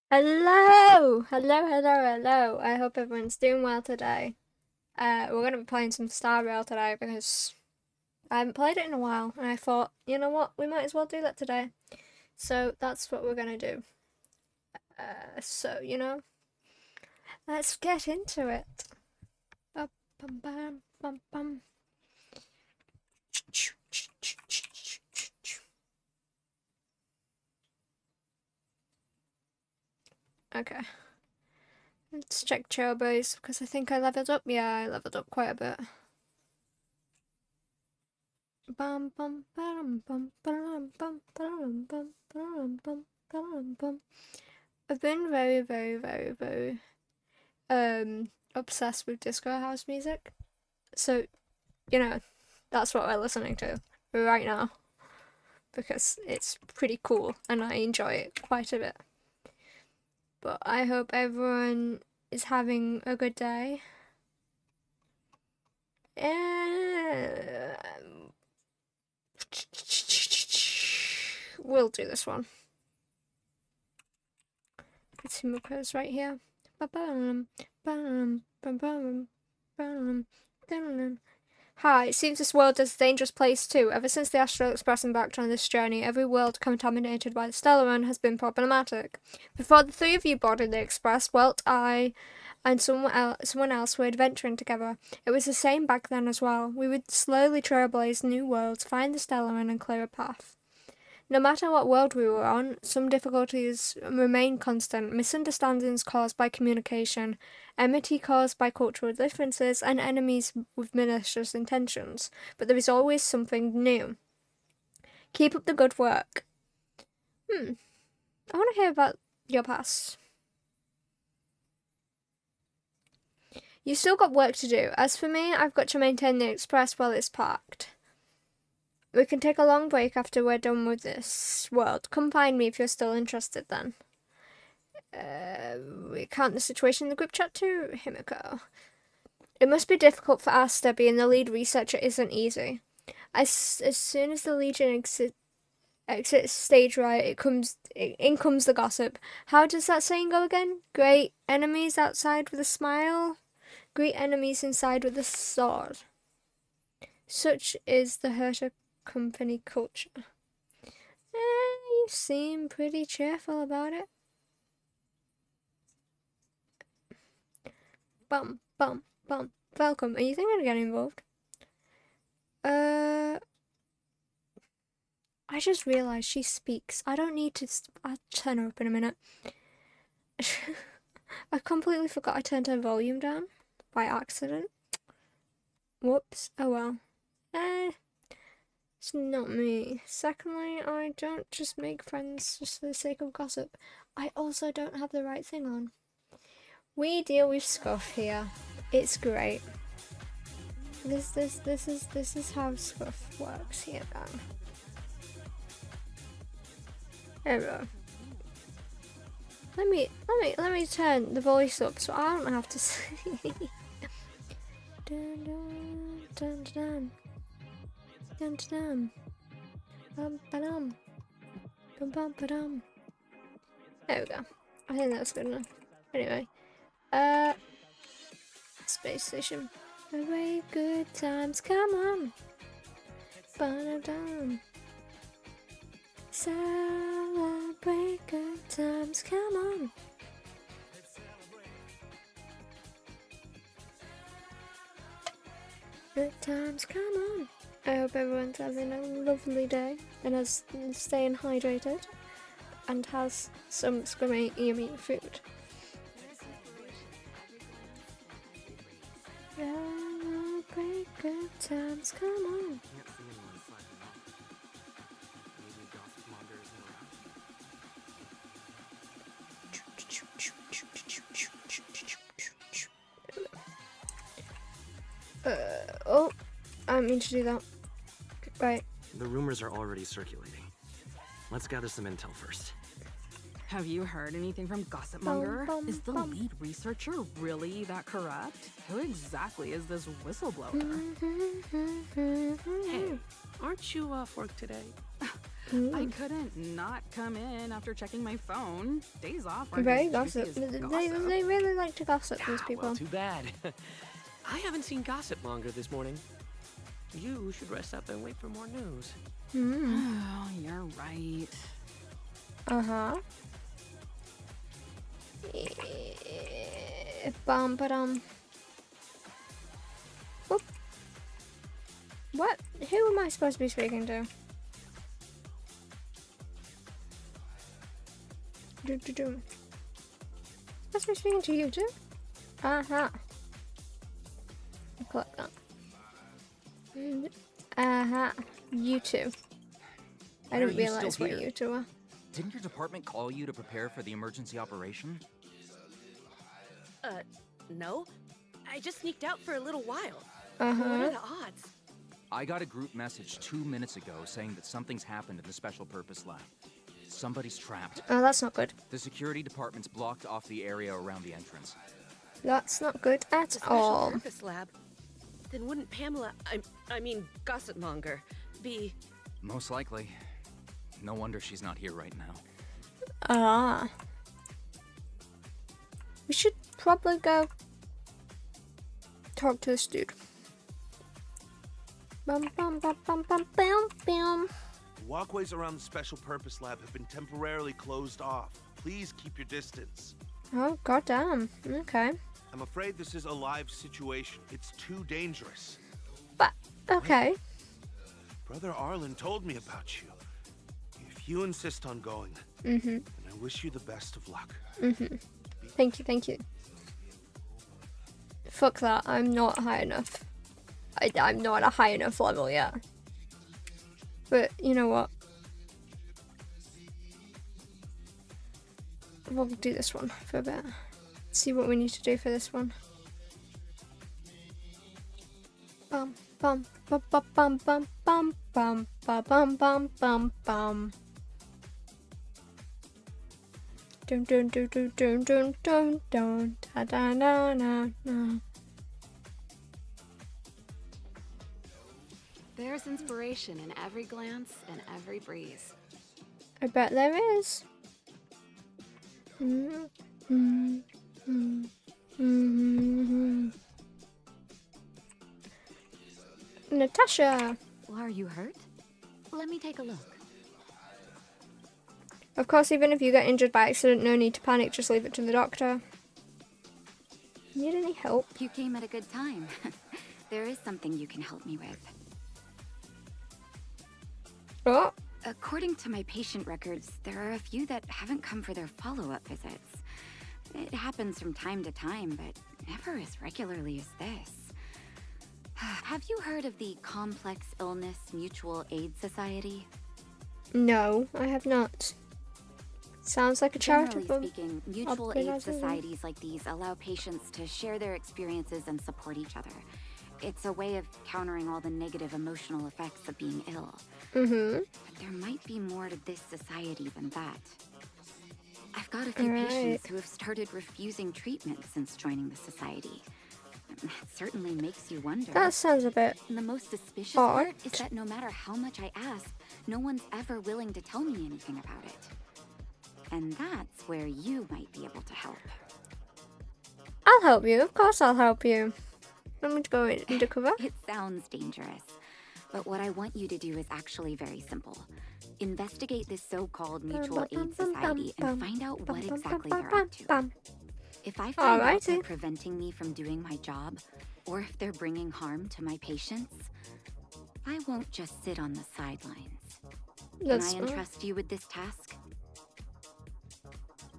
Hello! Hello. I hope everyone's doing well today. We're going to be playing some Star Rail today because I haven't played it in a while and I thought, you know what, we might as well do that today. So that's what we're going to do. Let's get into it. Bum, bum, bum, bum, bum. Okay. Let's check Chobos because I think I leveled up. Yeah, I leveled up quite a bit. Bum bum bum bum bum bum bum bum bum bum bum bum. I've been very obsessed with disco house music. So, you know, that's what we're listening to right now because it's pretty cool and I enjoy it quite a bit. But I hope everyone is having a good day. We'll do this one. Let's see my pose right here. Hi, it seems this world is a dangerous place too. Ever since the Astral Express embarked on this journey, every world contaminated by the Stellaron has been problematic. Before the three of you boarded the Express, Welt, I, and someone else were adventuring together. It was the same back then as well. We would slowly trailblaze new worlds, find the Stellaron, and clear a path. No matter what world we were on, some difficulties remained constant: misunderstandings caused by communication, enmity caused by cultural differences, and enemies with malicious intentions. But there is always something new. Keep up the good work. I want to hear about your past. You've still got work to do. As for me, I've got to maintain the express while it's parked. We can take a long break after we're done with this world. Come find me if you're still interested then. Recount the situation in the group chat to Himiko. It must be difficult for Asta, being the lead researcher isn't easy. As soon as the Legion exits stage right, in comes the gossip. How does that saying go again? Great enemies outside with a smile, greet enemies inside with a sword. Such is the Herta company culture. You seem pretty cheerful about it. Bum, bum, bum. Welcome. Are you thinking of getting involved? I just realised she speaks. I don't need to. I'll turn her up in a minute. I completely forgot I turned her volume down by accident. Whoops. Oh well. It's not me. Secondly, I don't just make friends just for the sake of gossip. I also don't have the right thing on. We deal with Scuff here. It's great. This is how Scuff works here, gang. There we go. Let me turn the voice up so I don't have to say. Dun dun dun dun dun dun bum ba-dum bum bum ba-dum. There we go. I think that's good enough. Anyway, space station. Away, good times, come on. Ba-da-dum. Celebrate good times, come on. Good times, come on. I hope everyone's having a lovely day and is staying hydrated and has some scrummy yummy food. Celebrate good times, come on. Oh, I didn't mean to do that. Right. The rumors are already circulating. Let's gather some intel first. Have you heard anything from Gossipmonger? Is the lead researcher really that corrupt? Who exactly is this whistleblower? Hey, aren't you off work today? I couldn't not come in after checking my phone. Days off aren't Very as gossip. juicy as They gossip. really like to gossip, these Ah, people. well, too bad. I haven't seen Gossip Monger this morning. You should rest up and wait for more news. Oh, you're right. Uh-huh. Bum ba-dum. Whoop. What? Who am I supposed to be speaking to? Do. Supposed to be speaking to you too? Uh-huh. Click that. Uh-huh. You two. I Why are didn't you still realize what here? you two were. Didn't your department call you to prepare for the emergency operation? No. I just sneaked out for a little while. What Uh-huh. are the odds? I got a group message 2 minutes ago saying that something's happened in the special purpose lab. Somebody's trapped. Oh, that's not good. The security department's blocked off the area around the entrance. That's not good at The special all. purpose lab. Then wouldn't Pamela, I mean, Gossip Monger, be... Most likely. No wonder she's not here right now. Ah. We should probably go talk to this dude. Bum bum bum bum bum bum bum. Walkways around the special purpose lab have been temporarily closed off. Please keep your distance. Oh, goddamn. Okay. I'm afraid this is a live situation. It's too dangerous. But, okay. Brother Arlen told me about you. If you insist on going, Mm-hmm. then I wish you the best of luck. Mm-hmm. Thank you, thank you. Fuck that. I'm not high enough. I'm not at a high enough level yet. But, you know what? We'll do this one for a bit. See what we need to do for this one. Bum bum bum bum bum bum bum bum bum bum bum bum. Dun dun dun dun dun dun dun dun da da da da da. There's inspiration in every glance and every breeze. I bet there is. Mm, mm, mm, mm, Natasha! Well, are you hurt? Let me take a look. Of course, even if you get injured by accident, no need to panic, just leave it to the doctor. Need any help? You came at a good time. There is something you can help me with. Oh, According to my patient records, there are a few that haven't come for their follow-up visits. It happens from time to time, but never as regularly as this. Have you heard of the Complex Illness Mutual Aid Society? no, I have not. Sounds like a Generally charitable. speaking, mutual aid organization. societies like these allow patients to share their experiences and support each other. It's a way of countering all the negative emotional effects of being ill. Mm-hmm. But there might be more to this society than that. I've got a few Right. patients who have started refusing treatment since joining the society. It certainly makes you wonder. That sounds a bit. And the most suspicious odd. part is that no matter how much I ask, no one's ever willing to tell me anything about it. And that's where you might be able to help. I'll help you. Of course, I'll help you. I'm going to go undercover. It sounds dangerous, but what I want you to do is actually very simple. Investigate this so-called mutual aid society and find out what exactly they're up to. If I find out they're Alrighty. preventing me from doing my job, or if they're bringing harm to my patients, I won't just sit on the sidelines. That's Can I entrust you with this task?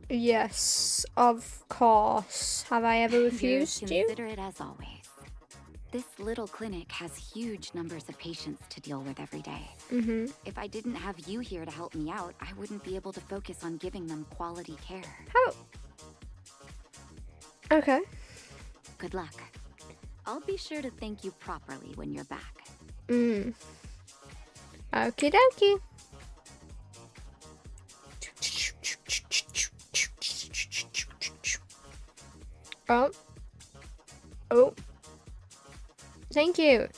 yes, of course. Have I ever refused You're you? considerate as always. This little clinic has huge numbers of patients to deal with every day. Mm-hmm. If I didn't have you here to help me out, I wouldn't be able to focus on giving them quality care. How? Okay. Good luck. I'll be sure to thank you properly when you're back. Mm. Okie dokie. Oh. Oh. Thank you.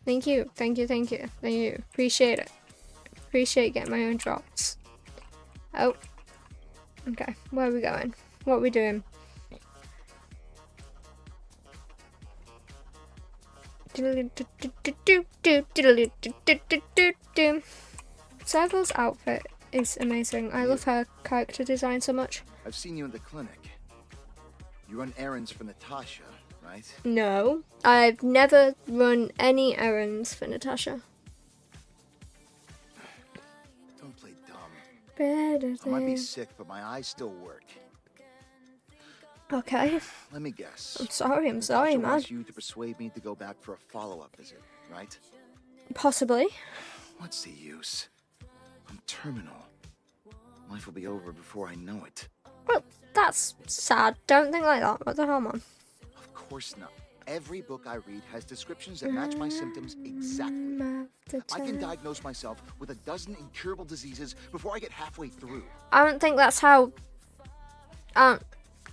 Thank you. Thank you. Thank you. Thank you. Appreciate it. appreciate getting my own drops. Oh. Okay, where are we going? What are we doing? Serval's outfit is amazing. I love her character design so much. I've seen you in the clinic. You run errands for Natasha, right? No, I've never run any errands for Natasha. Don't play dumb. Better I might be than- sick, but my eyes still work. Okay, Let me guess. I'm sorry, Natasha man. wants you to persuade me to go back for a follow-up visit, right? Possibly. What's the use? I'm terminal. Life will be over before I know it. Well, that's sad. Don't think like that. What the hell, man? Of course not. Every book I read has descriptions that match my symptoms exactly. I can diagnose myself with a dozen incurable diseases before I get halfway through. I don't think that's how. I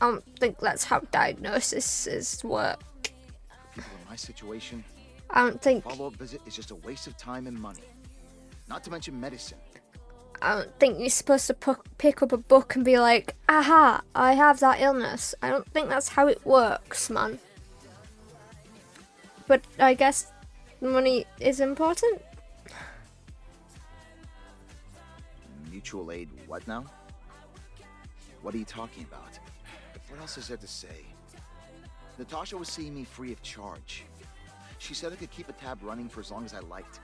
don't think that's how diagnoses work. People in my situation, I don't think. follow-up visit is just a waste of time and money. Not to mention medicine. I don't think you're supposed to pick up a book and be like, aha, I have that illness. I don't think that's how it works, man. But I guess money is important. Mutual aid what now? What are you talking about? What else is there to say? Natasha was seeing me free of charge. She said I could keep a tab running for as long as I liked,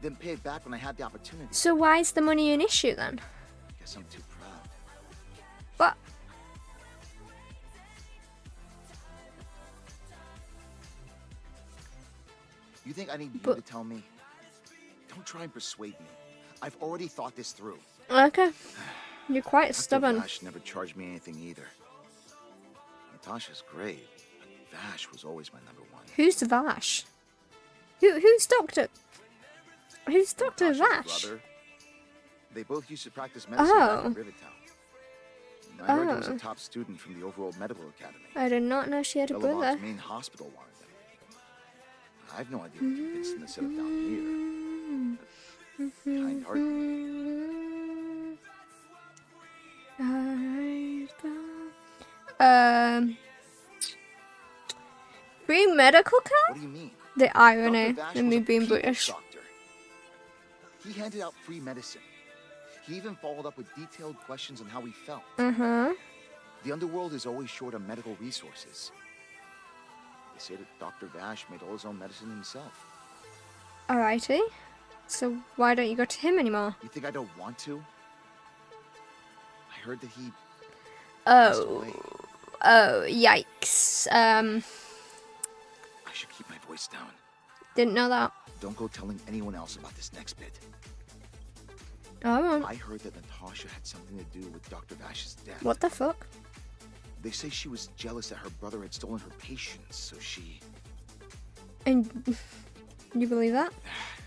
then pay it back when I had the opportunity. So why is the money an issue then? Guess I'm too proud. But You think I need you But- to tell me? Don't try and persuade me. I've already thought this through. okay, you're quite Dr. stubborn. Vash never charged me anything either. Natasha's great, but Vash was always my number one. Who's Vash? Who's Doctor? Who's Doctor Natasha's Vash? brother. They both used to practice medicine back in Rivertown. I heard he was Oh. a top student from the Overworld Medical Academy. I did not know she had a Belobog's brother. main hospital wanted them. I have no idea what convinced them to set up down here. Kind-hearted. Free medical care? What do you mean? The irony Dr. Vash in was me a being people's British. doctor. He handed out free medicine. He even followed up with detailed questions on how he felt. The underworld is always short on medical resources. They say that Dr. Vash made all his own medicine himself. Alrighty. So why don't you go to him anymore? You think I don't want to? I heard that he passed Oh. away. Oh, yikes. I should keep my voice down. Didn't know that. Don't go telling anyone else about this next bit. Oh, I heard that Natasha had something to do with Dr. Vash's death. what the fuck? They say she was jealous that her brother had stolen her patients, so she... And you believe that?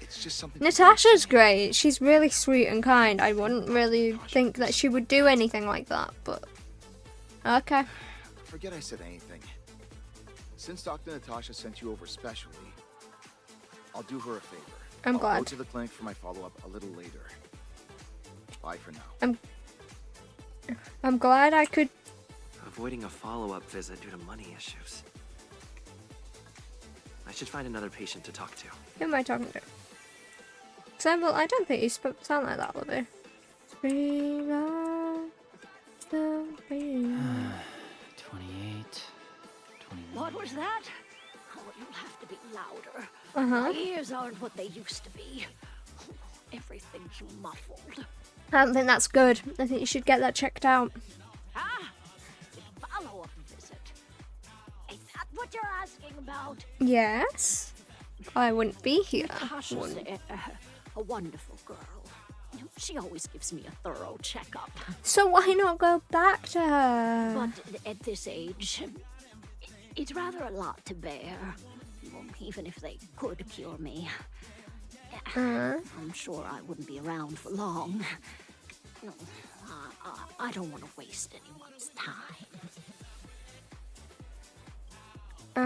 It's just something... Natasha's great. She's really sweet and kind. I wouldn't really think that she would do anything like that, but okay. Forget I said anything. Since Dr. Natasha sent you over specially, I'll do her a favor. I'm I'll go glad. to the clinic for my follow-up a little later. Bye for now. I'm glad I could. Avoiding a follow-up visit due to money issues. I should find another patient to talk to. Who am I talking to? Sample, I don't think you sound like that, Libby. Freelance, still freelance. 28, 29. What was that? Oh, you'll have to be louder. Uh-huh. My ears aren't what they used to be. Everything's muffled. I don't think that's good. I think you should get that checked out. Ah, the follow-up visit. Is that what you're asking about? Yes. I wouldn't be here. Natasha's wouldn't- a wonderful girl. You know, she always gives me a thorough checkup. So why not go back to her? But at this age, it's rather a lot to bear. Well, even if they could cure me. I'm sure I wouldn't be around for long. No, I don't want to waste anyone's time.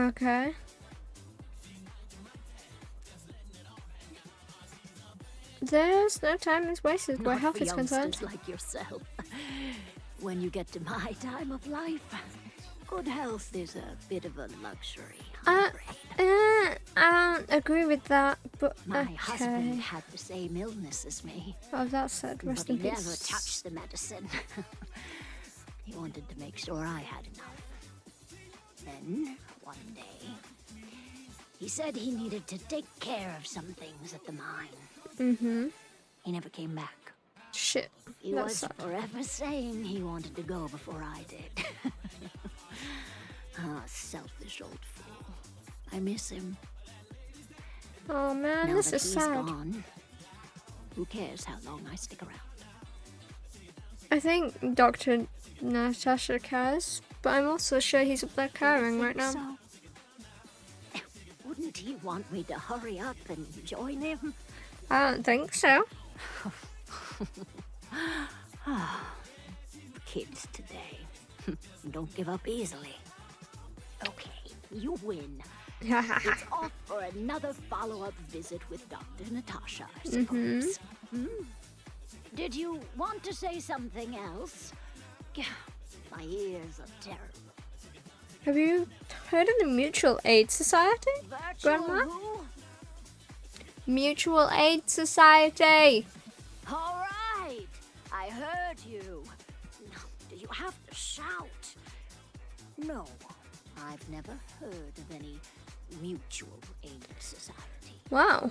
Okay. There's no time is wasted where Not health for is concerned. youngsters like yourself. When you get to my time of life, good health is a bit of a luxury. I'm afraid. I don't agree with that, but My okay. husband had the same illness as me, Oh, that's sad. Rest but in he never peace. touched the medicine. He wanted to make sure I had enough. Then, one day, he said he needed to take care of some things at the mine. Mm-hmm. He never came back. Shit. He That's was sad. forever saying he wanted to go before I did. Ah, selfish old fool. I miss him. Oh man, Now this that is he's sad. gone, who cares how long I stick around? I think Dr. Natasha cares, but I'm also sure he's up there caring right now. So? Wouldn't he want me to hurry up and join him? I don't think so. Kids today. Don't give up easily. Okay, you win. It's off for another follow-up visit with Dr. Natasha, I suppose. Did you want to say something else? My ears are terrible. Have you heard of the Mutual Aid Society, Grandma? Who? Mutual Aid Society. All right, I heard you. Do you have to shout? No, I've never heard of any mutual aid society. Wow.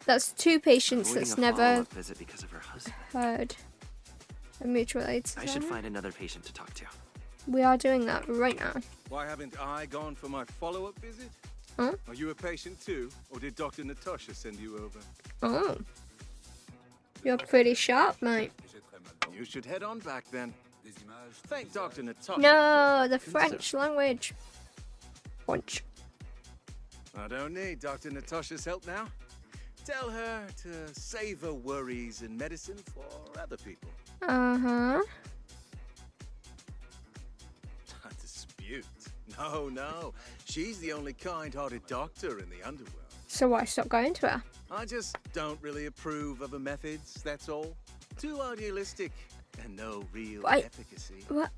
That's two patients Avoiding that's a never follow-up visit because of her husband. heard a Mutual Aid I Society. should find another patient to talk to. We are doing that right now. Why haven't I gone for my follow-up visit? Huh? Are you a patient too, or did Dr. Natasha send you over? Oh. You're pretty sharp, mate. You should head on back then. Thank Dr. Natasha. No, the French language. Punch. I don't need Dr. Natasha's help now. Tell her to save her worries and medicine for other people. Uh-huh. A dispute? No. She's the only kind-hearted doctor in the underworld. So why stop going to her? I just don't really approve of her methods, that's all. Too idealistic and no real efficacy. What?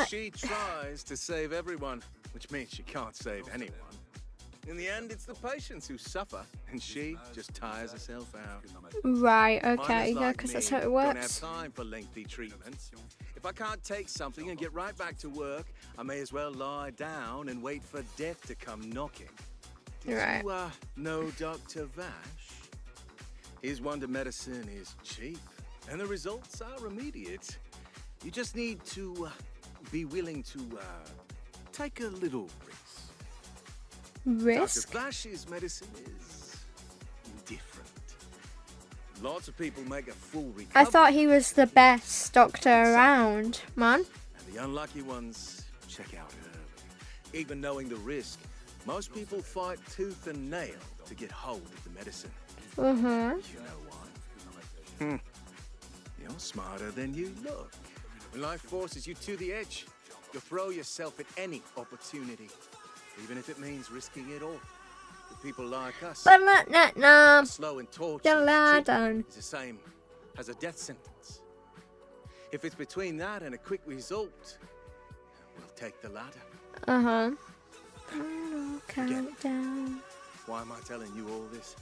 She tries to save everyone, which means she can't save anyone. In the end, it's the patients who suffer, and she just tires herself out. Right, okay, Miners yeah, like because me that's how it don't works. have time for lengthy treatments. If I can't take something and get right back to work, I may as well lie down and wait for death to come knocking. Did Right. you know Dr. Vash? His wonder medicine is cheap, and the results are immediate. You just need to be willing to take a little risk. Risk? Dr. Vash's medicine is different. Lots of people make a full recovery. I thought he was the best doctor around, man. And the unlucky ones check out early. Even knowing the risk, most people fight tooth and nail to get hold of the medicine. Uh-huh. You know why? You're smarter than you look. When life forces you to the edge, you'll throw yourself at any opportunity, even if it means risking it all. For people like us, slow and torturous treatment is the same as a death sentence. If it's between that and a quick result, we'll take the latter. Uh-huh. Countdown. Why am I telling you all this?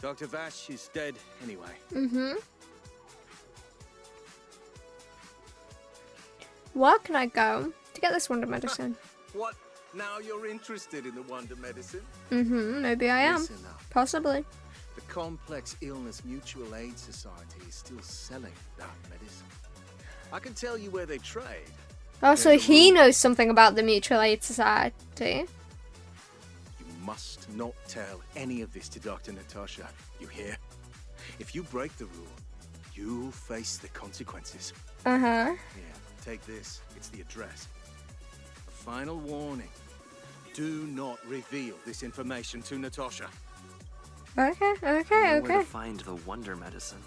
Dr. Vash is dead anyway. Mm-hmm. Where can I go to get this wonder medicine? What? Now you're interested in the wonder medicine? Mm-hmm, maybe I am. Listen up. Possibly. The Complex Illness Mutual Aid Society is still selling that medicine. I can tell you where they trade. Oh, so he knows something about the Mutual Aid Society. You must not tell any of this to Dr. Natasha. You hear? If you break the rule, you'll face the consequences. Uh-huh. Here, take this. It's the address. A final warning. Do not reveal this information to Natasha. Okay. I know where to find the wonder medicine.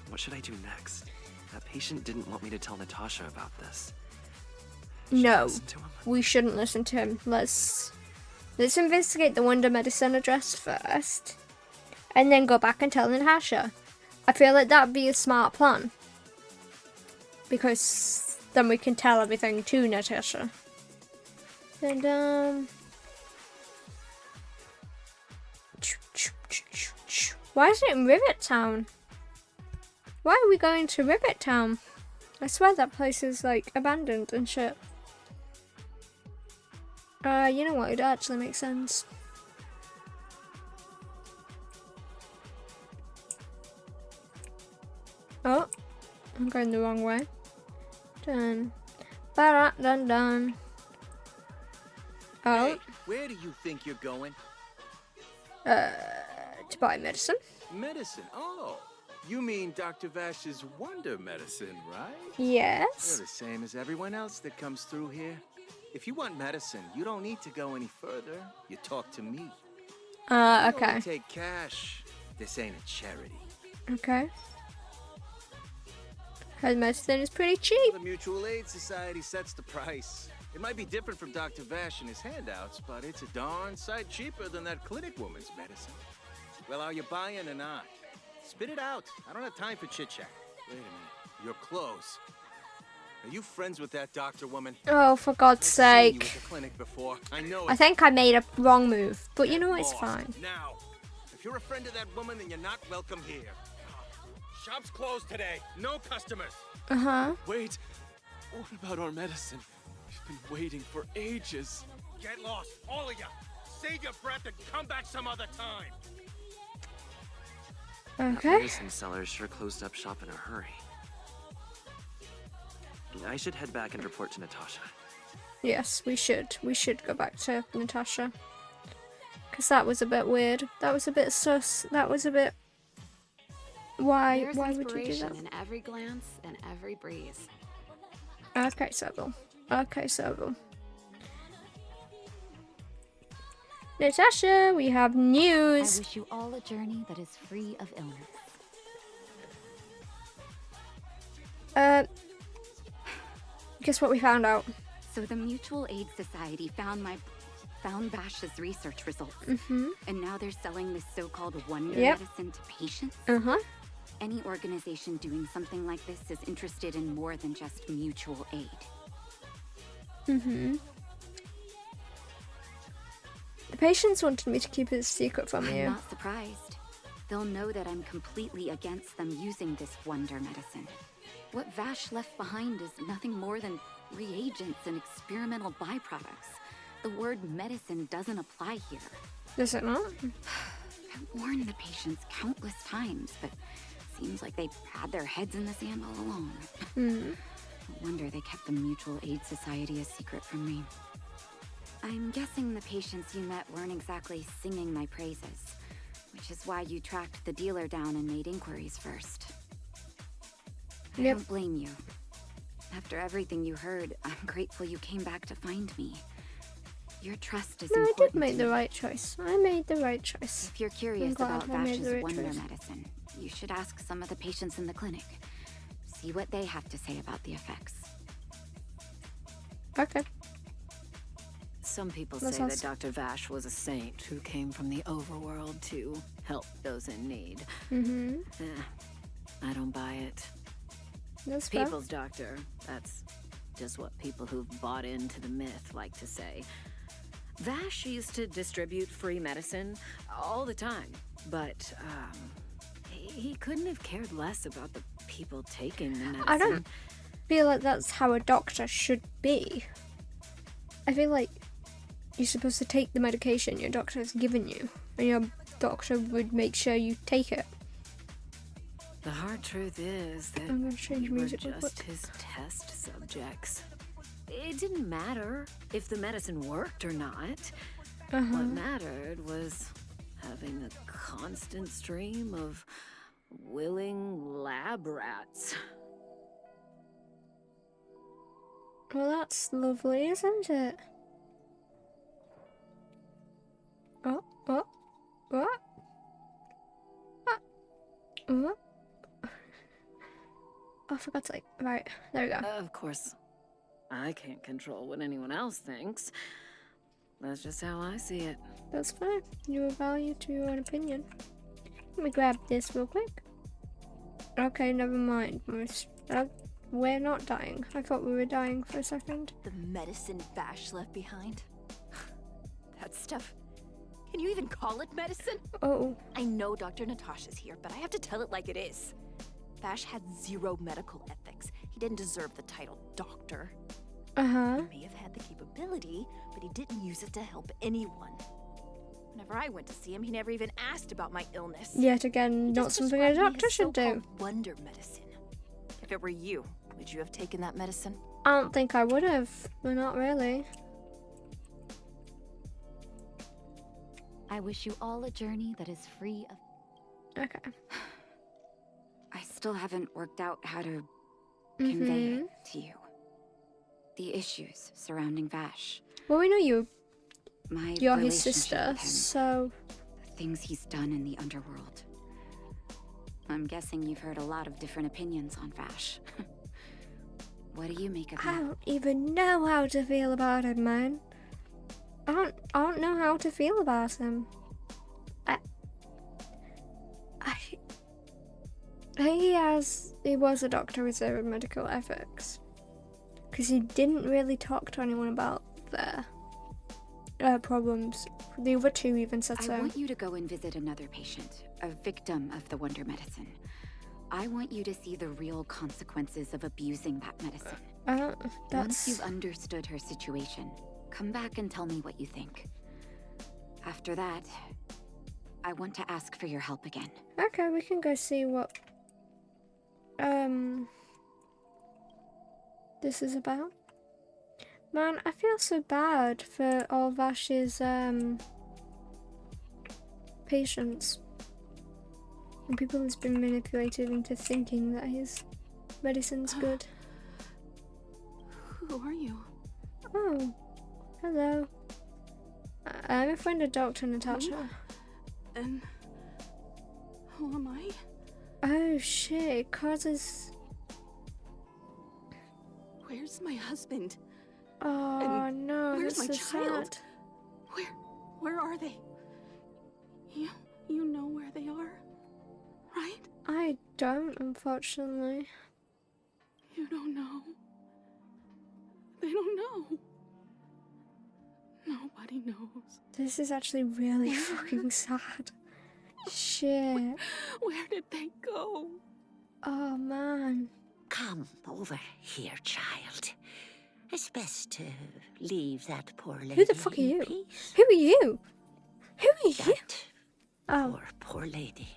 What should I do next? That patient didn't want me to tell Natasha about this. No, we shouldn't listen to him. Let's investigate the wonder medicine address first. and then go back and tell Natasha. I feel like that'd be a smart plan. Because then we can tell everything to Natasha. And why is it in Rivet Town? Why are we going to Rivet Town? I swear that place is like abandoned and shit. You know what? It actually makes sense. Oh, I'm going the wrong way. Dun. Dun dun. Oh. Hey, where do you think you're going? To buy medicine. Medicine? Oh, you mean Dr. Vash's wonder medicine, right? Yes. You're the same as everyone else that comes through here. If you want medicine, you don't need to go any further. You talk to me. Okay. You only take cash. This ain't a charity. Okay. Her medicine is pretty cheap. The Mutual Aid Society sets the price. It might be different from Dr. Vash and his handouts, but it's a darn sight cheaper than that clinic woman's medicine. Well, are you buying or not? Spit it out. I don't have time for chit-chat. Wait a minute. Your clothes. Are you friends with that doctor woman? Oh, for God's sake. I've seen you at the clinic before. I know I think I made a wrong move, but you know what? It's Boss. fine. Now, if you're a friend of that woman, then you're not welcome here. Shop's closed today. No customers. Uh-huh. Wait. What about our medicine? We've been waiting for ages. Get lost, all of you. Save your breath and come back some other time. That Okay. medicine seller sure closed up shop in a hurry. I should head back and report to Natasha. Yes, we should. We should go back to Natasha. Because that was a bit weird. That was a bit sus. That was a bit... Why There's would you do inspiration that? in every glance and every breeze. Okay, Sybil. Okay, Sybil. Natasha, we have I news. wish you all a journey that is free of illness. Guess what we found out? So the Mutual Aid Society found Vash's research results. Mm-hmm. And now they're selling this so-called wonder Yep. medicine to patients. Uh-huh. Any organization doing something like this is interested in more than just mutual aid. Mm-hmm. The patients wanted me to keep it a secret from I'm you. not surprised. They'll know that I'm completely against them using this wonder medicine. What Vash left behind is nothing more than reagents and experimental byproducts. The word medicine doesn't apply here. Does it not? I've warned the patients countless times, but seems like they've had their heads in the sand all along. Hmm. No wonder they kept the Mutual Aid Society a secret from me. I'm guessing the patients you met weren't exactly singing my praises, which is why you tracked the dealer down and made inquiries first. I Yep. don't blame you. After everything you heard, I'm grateful you came back to find me. Your trust is No, I important did make to the me. right choice. I made the right choice. If you're curious glad about I made the Vash's right wonder choice. medicine, you should ask some of the patients in the clinic. See what they have to say about the effects. Okay. Some people Let's say that ask- Dr. Vash was a saint who came from the overworld to help those in need. Mm-hmm. I don't buy it. That's fair. People's doctor. That's just what people who've bought into the myth like to say. Vash used to distribute free medicine all the time, but he couldn't have cared less about the people taking the medicine. I don't feel like that's how a doctor should be. I feel like you're supposed to take the medication your doctor has given you, and your doctor would make sure you take it. The hard truth is that I'm gonna change we were music real just quick. his test subjects. It didn't matter if the medicine worked or not. Uh-huh. What mattered was having a constant stream of willing lab rats. Well, that's lovely, isn't it? Oh, what? What? What? Oh, for God's sake. Right, there we go. Of course, I can't control what anyone else thinks. That's just how I see it. That's fine. You have value to your own opinion. Let me grab this real quick. Okay, never mind. We're not dying. I thought we were dying for a second. The medicine Vash left behind? That stuff. Can you even call it medicine? Oh. I know Dr. Natasha's here, but I have to tell it like it is. Vash had zero medical ethics. He didn't deserve the title doctor. Uh-huh. He may have had the capability, but he didn't use it to help anyone. Whenever I went to see him, he never even asked about my illness. Yet again, not something a doctor should do. So-called wonder medicine. If it were you, would you have taken that medicine? I don't think I would have, but not really. I wish you all a journey that is free of... Okay. I still haven't worked out how to convey it to you. The issues surrounding Vash. Well, we know you're his relationship sister, with him, so... the things he's done in the underworld. I'm guessing you've heard a lot of different opinions on Vash. What do you make of I him? don't even know how to feel about him, man. I don't know how to feel about him. He was a doctor with zero medical ethics. Because he didn't really talk to anyone about their problems. The other two even said so. I want you to go and visit another patient, a victim of the wonder medicine. I want you to see the real consequences of abusing that medicine. Once you've understood her situation, come back and tell me what you think. After that, I want to ask for your help again. Okay, we can go see what this is about. Man, I feel so bad for all Vash's patients and people who's been manipulated into thinking that his medicine's good. Who are you? Oh, hello. I'm a friend of Dr. Natasha. And who am I? Oh shit, it causes... Where's my husband? Oh and no, where's my so child? sad. Where are they? You know where they are, right? I don't, unfortunately. You don't know. They don't know. Nobody knows. This is actually really fucking sad. Shit. Where did they go? Oh man. Come over here, child. It's best to leave that poor lady. Who the fuck are you? Peace. Who are you? Who are you? That Oh. poor lady.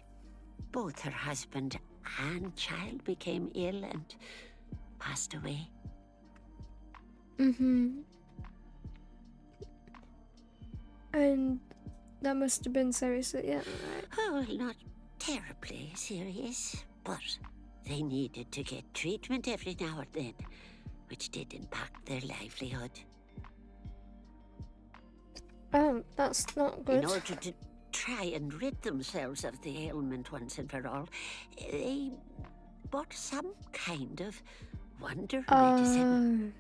Both her husband and child became ill and passed away. And that must have been seriously ill, right? Oh, not terribly serious, but they needed to get treatment every now and then, which did impact their livelihood. Oh, that's not good. In order to try and rid themselves of the ailment once and for all, they bought some kind of wonder medicine.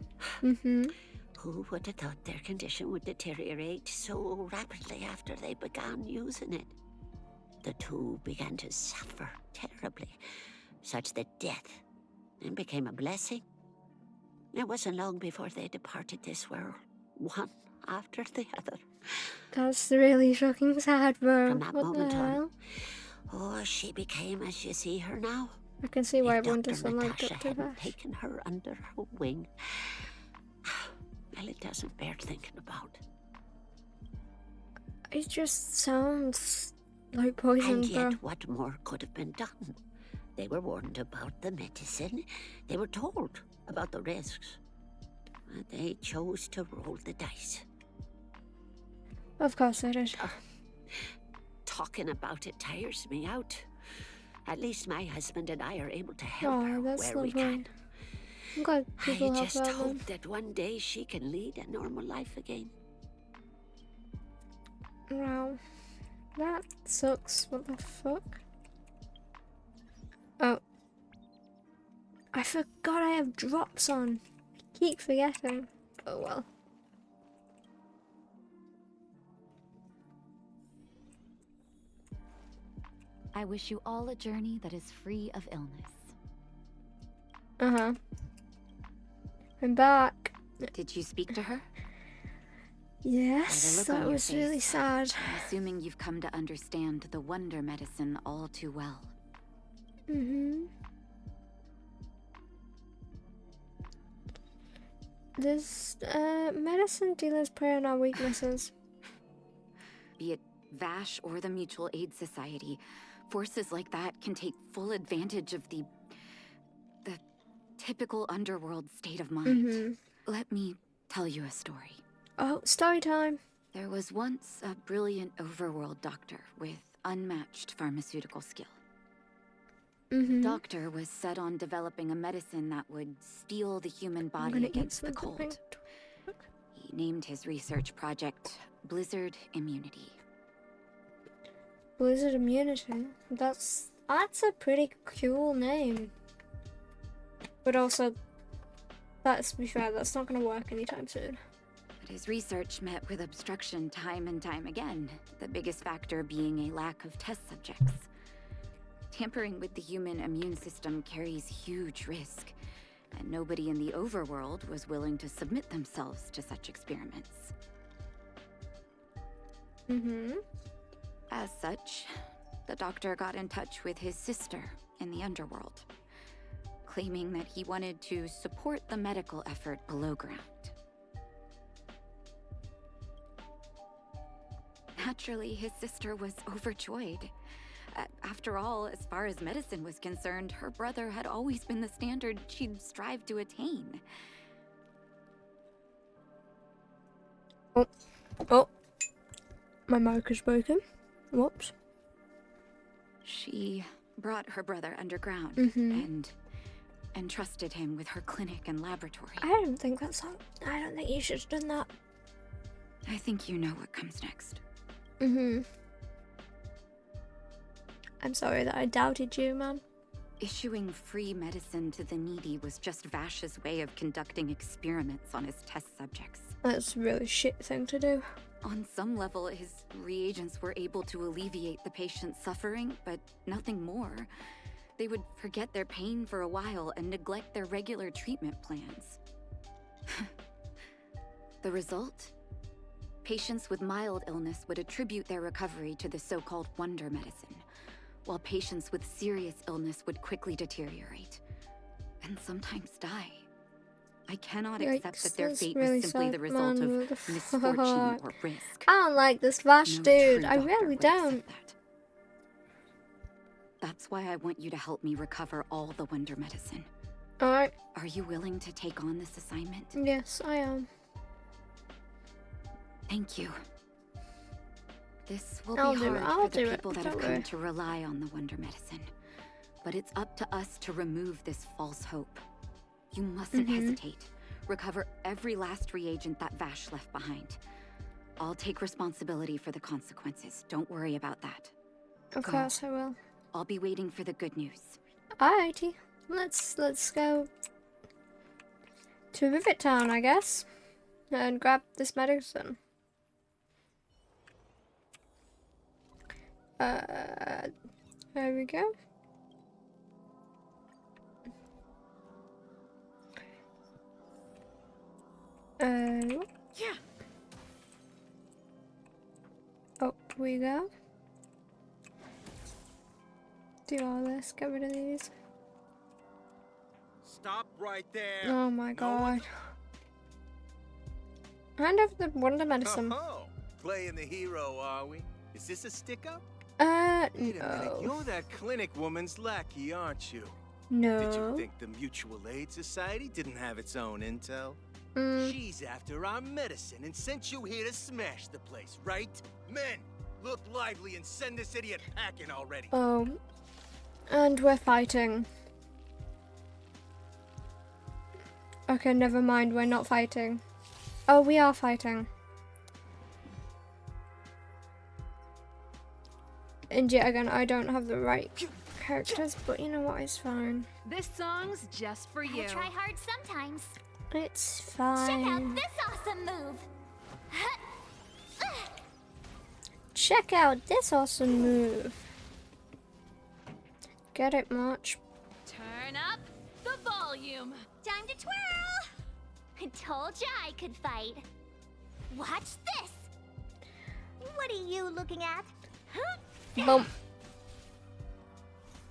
Who would have thought their condition would deteriorate so rapidly after they began using it? The two began to suffer terribly, such that death then became a blessing. It wasn't long before they departed this world, one after the other. That's really fucking sad, bro. From that What moment the hell? on, oh, she became as you see her now. I can see why If everyone Dr. doesn't like Natasha Dr. hadn't Vash. taken her under her wing, well, it doesn't bear thinking about. It just sounds like poison, And yet, bro. what more could have been done? They were warned about the medicine. They were told about the risks. And they chose to roll the dice. Of course I did. Talking about it tires me out. At least my husband and I are able to help Oh, her that's where we lovely. can. I'm glad people I have just that hope one. that one day she can lead a normal life again. Wow. That sucks. What the fuck? Oh. I forgot I have drops on. I keep forgetting. Oh well. I wish you all a journey that is free of illness. Uh-huh. I'm back. Did you speak to her? Yes, By the look that on your was really face, sad. I'm assuming you've come to understand the wonder medicine all too well. Mm-hmm. This medicine dealers prey on our weaknesses. Be it Vash or the Mutual Aid Society, forces like that can take full advantage of the typical underworld state of mind. Mm-hmm. Let me tell you a story. Oh, story time. There was once a brilliant overworld doctor with unmatched pharmaceutical skill. Mm-hmm. Doctor was set on developing a medicine that would steel the human body against the cold. He named his research project Blizzard Immunity. Blizzard Immunity. That's a pretty cool name. But also, let's be fair, that's not going to work anytime soon. But his research met with obstruction time and time again, the biggest factor being a lack of test subjects. Tampering with the human immune system carries huge risk, and nobody in the overworld was willing to submit themselves to such experiments. Mm-hmm. As such, the doctor got in touch with his sister in the underworld, claiming that he wanted to support the medical effort below ground. Naturally, his sister was overjoyed. After all, as far as medicine was concerned, her brother had always been the standard she'd strive to attain. Oh. My mic is broken. Whoops. She brought her brother underground and entrusted him with her clinic and laboratory. I don't think you should have done that. I think you know what comes next. Mm-hmm. I'm sorry that I doubted you, man. Issuing free medicine to the needy was just Vash's way of conducting experiments on his test subjects. That's a really shit thing to do. On some level, his reagents were able to alleviate the patient's suffering, but nothing more. They would forget their pain for a while and neglect their regular treatment plans. The result? Patients with mild illness would attribute their recovery to the so-called wonder medicine, while patients with serious illness would quickly deteriorate, and sometimes die. I cannot accept that their fate was simply the result of misfortune or risk. I don't like this Vash No dude. true I doctor really would don't. accept that. That's why I want you to help me recover all the wonder medicine. Alright. Are you willing to take on this assignment? Yes, I am. Thank you. This will I'll be do it. hard I'll for the do it. people that have Don't come worry. to rely on the wonder medicine. But it's up to us to remove this false hope. You mustn't hesitate. Recover every last reagent that Vash left behind. I'll take responsibility for the consequences. Don't worry about that. Of course I will. I'll be waiting for the good news. Alrighty. Let's go to Rivet Town, I guess, and grab this medicine. There we go. Yeah. Up we go. Do all this, get rid of these. Stop right there. Oh my god. Hand over the wonder medicine. Oh, playing the hero, are we? Is this a stick-up? Wait a minute, No. you're that clinic woman's lackey, aren't you? No. Did you think the Mutual Aid Society didn't have its own intel? She's after our medicine and sent you here to smash the place, right? Men, look lively and send this idiot packing already. Oh. And we're fighting. Okay, never mind, we're not fighting. Oh, we are fighting. And yet again, I don't have the right characters, but you know what, it's fine. This song's just for you. I try hard sometimes. It's Check fine. out this awesome move. Check out this awesome move. get it much. Turn up the volume. Time to twirl. I told ya I could fight. Watch this. What are you looking at? Boom.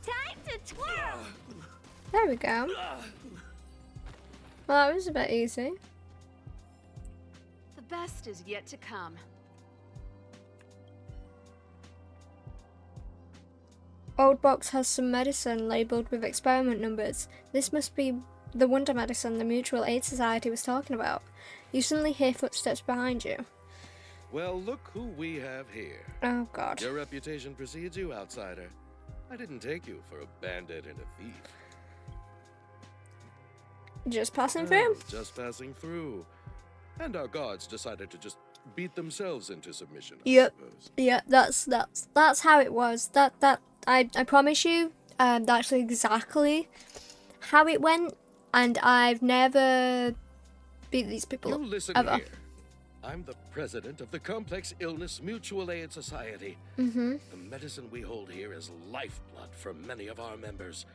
Time to twirl. There we go. Well, that was a bit easy. The best is yet to come. Old box has some medicine labelled with experiment numbers. This must be the wonder medicine the Mutual Aid Society was talking about. You suddenly hear footsteps behind you. Well, look who we have here. Oh, God. Your reputation precedes you, outsider. I didn't take you for a bandit and a thief. Just passing through? Just passing through. And our guards decided to just beat themselves into submission, I Yep. suppose. Yeah, that's how it was. I promise you, that's exactly how it went, and I've never beat these people You up, listen ever. here. I'm the president of the Complex Illness Mutual Aid Society. Mhm. The medicine we hold here is lifeblood for many of our members.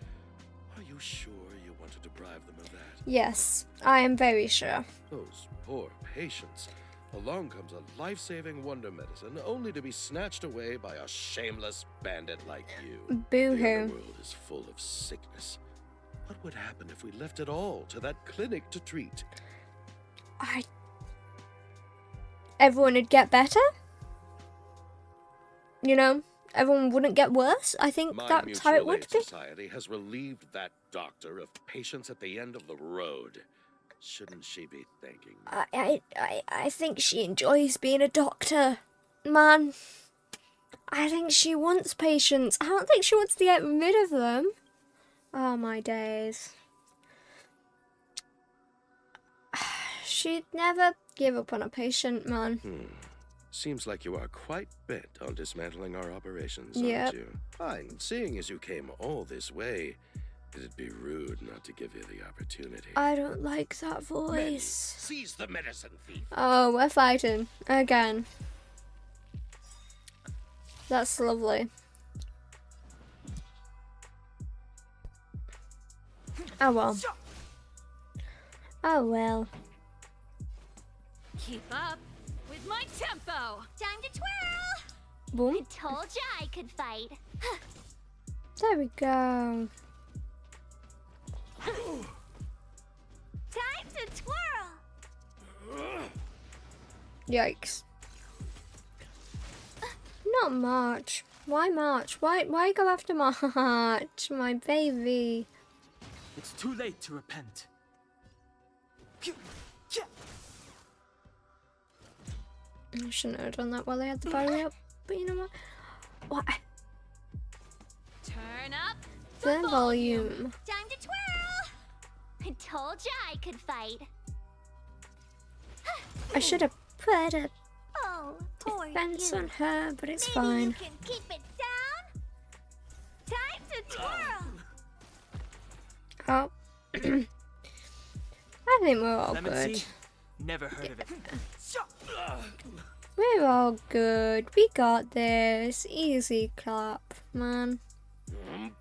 Are you sure you want to deprive them of that? Yes, I am very sure. Those poor patients. Along comes a life-saving wonder medicine only to be snatched away by a shameless bandit like you. Boo-hoo. The underworld is full of sickness. What would happen if we left it all to that clinic to treat? Everyone would get better. You know, everyone wouldn't get worse. I think My that's how it Mutual would Aid be. Society has relieved that doctor of patients at the end of the road. Shouldn't she be thanking me? I think she enjoys being a doctor, man. I think she wants patients. I don't think she wants to get rid of them. Oh my days. She'd never give up on a patient, man. Seems like you are quite bent on dismantling our operations, Yep. aren't you? Fine, seeing as you came all this way, it'd be rude not to give you the opportunity. I don't like that voice. Seize the medicine thief. Oh, we're fighting again. That's lovely. Oh well. Oh well. Keep up with my tempo. Time to twirl. Boom. I told ya I could fight. There we go. Time to twirl. Yikes. Not March. Why March? Why go after March? My baby. It's too late to repent. I shouldn't have done that while they had the barrier up. But you know what? What? Turn up The volume. Time to twirl. I told ya I could fight. I should have put a Oh, poor defense you. on her, but it's Maybe fine. you can keep it down. Time to twirl. Oh. I think we're all Lemon good. tea? Never heard of it. We're all good. We got this. Easy clap, man.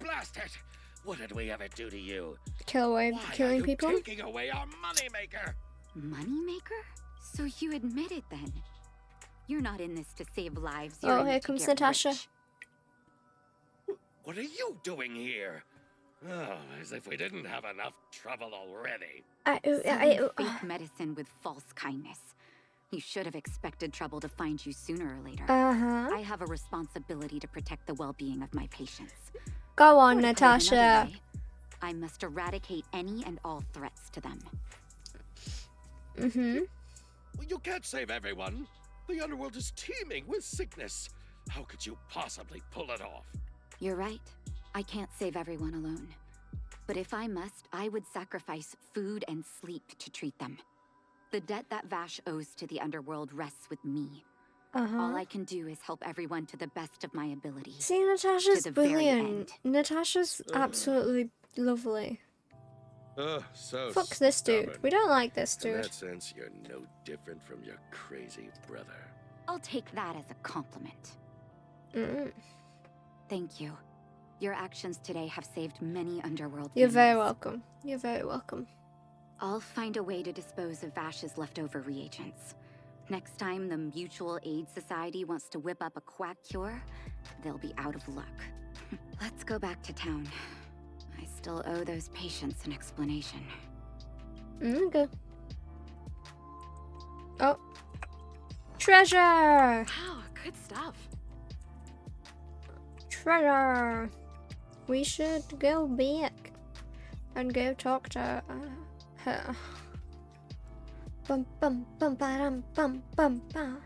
Blast it! What did we ever do to you? Kill away Why are killing you people. taking away our moneymaker? Moneymaker? So you admit it then? You're not in this to save lives. Oh, You're in here it to comes get Natasha. rich. What are you doing here? Oh, as if we didn't have enough trouble already. Selling fake medicine with false kindness. You should have expected trouble to find you sooner or later. Uh-huh. I have a responsibility to protect the well-being of my patients. Go on, Or to put it another Natasha. way, I must eradicate any and all threats to them. Mm-hmm. You can't save everyone. The underworld is teeming with sickness. How could you possibly pull it off? You're right. I can't save everyone alone. But if I must, I would sacrifice food and sleep to treat them. The debt that Vash owes to the underworld rests with me. Uh-huh. All I can do is help everyone to the best of my ability. See, Natasha's to the very brilliant. end. Natasha's absolutely lovely. So Fuck this dude. stubborn. We don't like this In dude. that sense, you're no different from your crazy brother. I'll take that as a compliment. Mm. Thank you. Your actions today have saved many underworld You're very families. welcome. You're very welcome. I'll find a way to dispose of Vash's leftover reagents. Next time the Mutual Aid Society wants to whip up a quack cure, they'll be out of luck. Let's go back to town. I still owe those patients an explanation. Okay. Oh. Treasure! Wow, good stuff. Treasure! We should go back and go talk to her. Bum bum bum ba bum bum bum.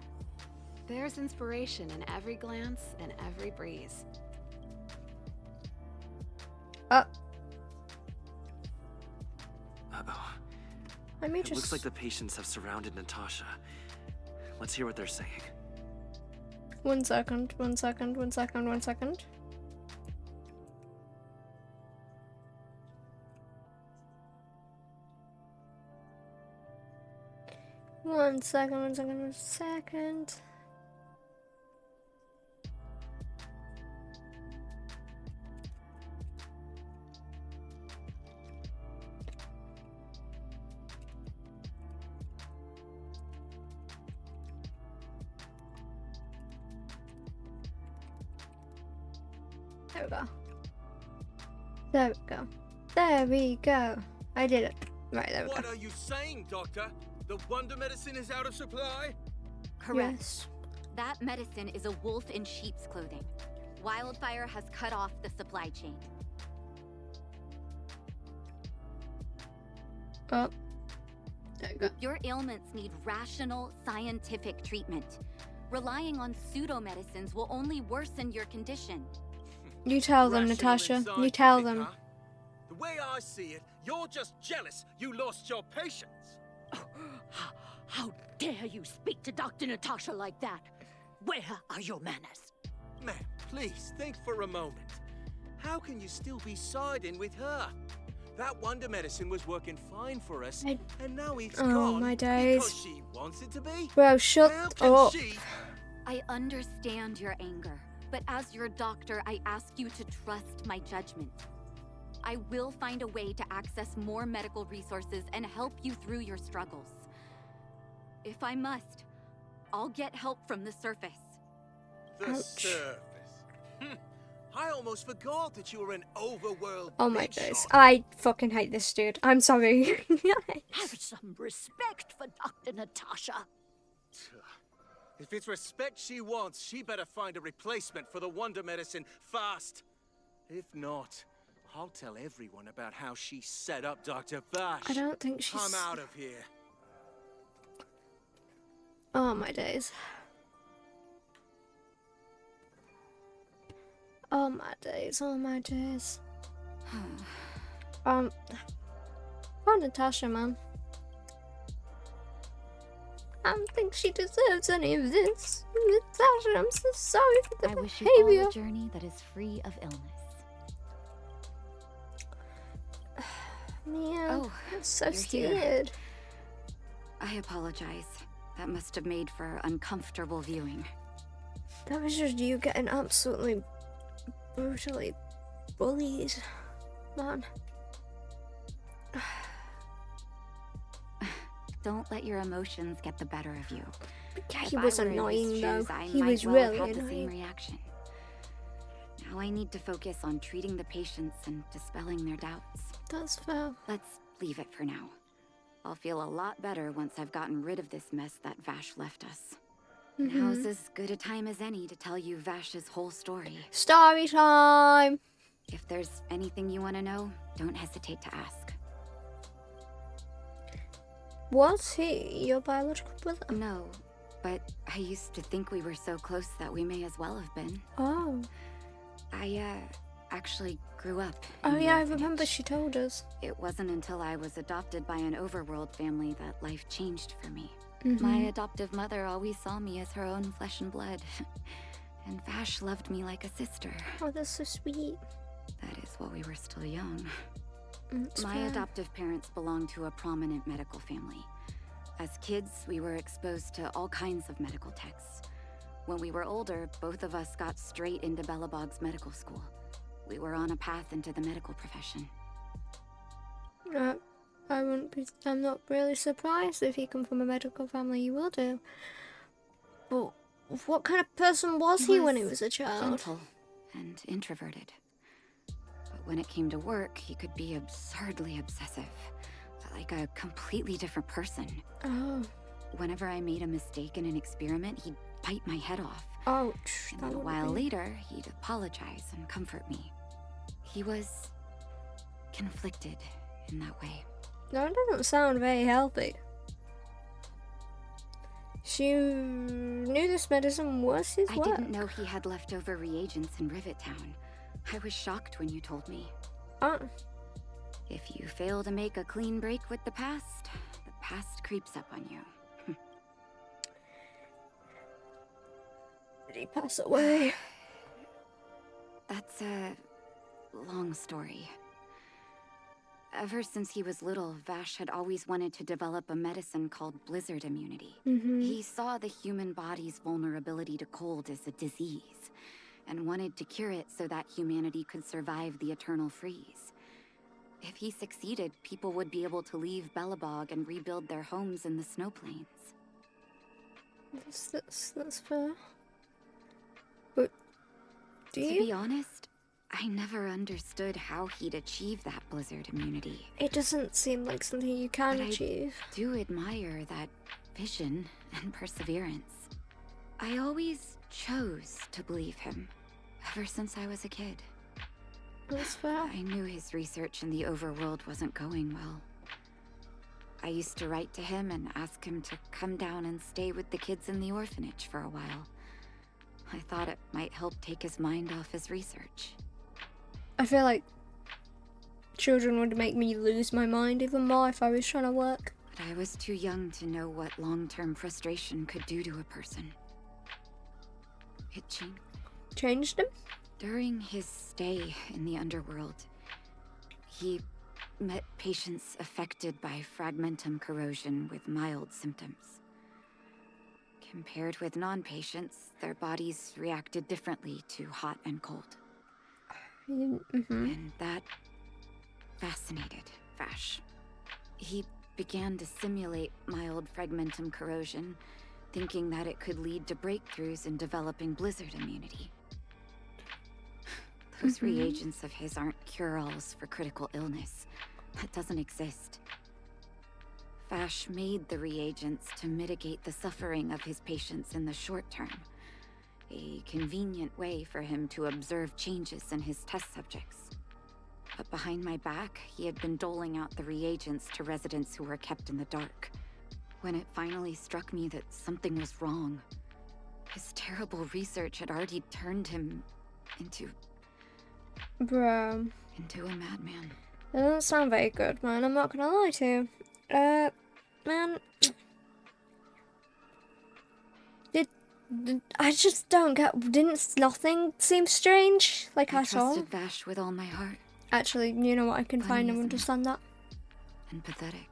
There's inspiration in every glance and every breeze. Oh. Uh-oh. Let me It just... looks like the patients have surrounded Natasha. Let's hear what they're saying. 1 second, 1 second, 1 second, 1 second. One second, 1 second, 1 second. There we go. There we go. There we go. I did it. Right, there we What go. are you saying, Doctor? The wonder medicine is out of supply? Correct. Yes. That medicine is a wolf in sheep's clothing. Wildfire has cut off the supply chain. Oh. There you go. Your ailments need rational, scientific treatment. Relying on pseudo-medicines will only worsen your condition. You tell them, Rational Natasha. and You tell scientific, them. huh? The way I see it, you're just jealous you lost your patients. How dare you speak to Dr. Natasha like that? Where are your manners? Ma'am, please think for a moment. How can you still be siding with her? That wonder medicine was working fine for us, and now it's Oh, gone my days. because she wants it to be? Bro, shut How can up. she... I understand your anger, but as your doctor, I ask you to trust my judgment. I will find a way to access more medical resources and help you through your struggles. If I must, I'll get help from the surface. The Ouch. surface. I almost forgot that you were an overworld Oh my big days. shot. I fucking hate this dude. I'm sorry. Have some respect for Dr. Natasha. If it's respect she wants, she better find a replacement for the wonder medicine fast. If not, I'll tell everyone about how she set up Dr. Vash. I don't think she's... I'm out of here. Oh my days. Oh my days. Oh my days. Poor Natasha, man. I don't think she deserves any of this. Natasha, I'm so sorry for the I behavior. wish you all a journey that is free of illness. Man, Oh, that's so you're here. scared. I apologize. That must have made for uncomfortable viewing. That was just you getting absolutely brutally bullied, man. Don't let your emotions get the better of you. Yeah, If he I was were in his annoying though. shoes, I He might was well really have had the same annoying. reaction. Now I need to focus on treating the patients and dispelling their doubts. That's fair. Let's leave it for now. I'll feel a lot better once I've gotten rid of this mess that Vash left us. Now's Mhm. as good a time as any to tell you Vash's whole story. Story time. If there's anything you want to know, don't hesitate to ask. Was he your biological brother? No, but I used to think we were so close that we may as well have been. Oh. I actually grew up. Oh in the yeah, I orphanage. remember she told us. It wasn't until I was adopted by an overworld family that life changed for me. Mhm. My adoptive mother always saw me as her own flesh and blood. And Vash loved me like a sister. Oh, that's so sweet. That is while we were still young. It's My fair. adoptive parents belonged to a prominent medical family. As kids, we were exposed to all kinds of medical texts. When we were older, both of us got straight into Belobog's medical school. we were on a path into the medical profession. I'm not really surprised if you come from a medical family, you will do. But what kind of person was he when he was a child? Gentle and introverted. But when it came to work, he could be absurdly obsessive. Like a completely different person. Oh. Whenever I made a mistake in an experiment, he'd bite my head off. Ouch. And then a while later, he'd apologize and comfort me. He was conflicted in that way. That doesn't sound very healthy. So you knew this medicine was his work? I didn't know he had leftover reagents in Rivet Town. I was shocked when you told me. If you fail to make a clean break with the past creeps up on you. Did he pass away? That's a long story. Ever since he was little, Vash had always wanted to develop a medicine called blizzard immunity. He saw the human body's vulnerability to cold as a disease, and wanted to cure it so that humanity could survive the eternal freeze. If he succeeded, people would be able to leave Belobog and rebuild their homes in the snow plains. That's fair. But To be honest, I never understood how he'd achieve that blizzard immunity. It doesn't seem like something you can But achieve. I do admire that vision and perseverance. I always chose to believe him, ever since I was a kid. That's fair. I knew his research in the overworld wasn't going well. I used to write to him and ask him to come down and stay with the kids in the orphanage for a while. I thought it might help take his mind off his research. I feel like children would make me lose my mind even more if I was trying to work. But I was too young to know what long-term frustration could do to a person. It changed him? During his stay in the underworld, he met patients affected by fragmentum corrosion with mild symptoms. Compared with non-patients, their bodies reacted differently to hot and cold. And that fascinated Vash. He began to simulate mild fragmentum corrosion, thinking that it could lead to breakthroughs in developing blizzard immunity. Those reagents of his aren't cure-alls for critical illness. That doesn't exist. Vash made the reagents to mitigate the suffering of his patients in the short term. A convenient way for him to observe changes in his test subjects. But behind my back, he had been doling out the reagents to residents who were kept in the dark. When it finally struck me that something was wrong, his terrible research had already turned him into Bro. a madman. That doesn't sound very good, man. I'm not gonna lie to you. Man. I just don't get. Didn't nothing seem strange? Like I at all? trusted Vash with all my heart. Actually, you know what? I can Funny, kind of isn't it? understand that. And pathetic.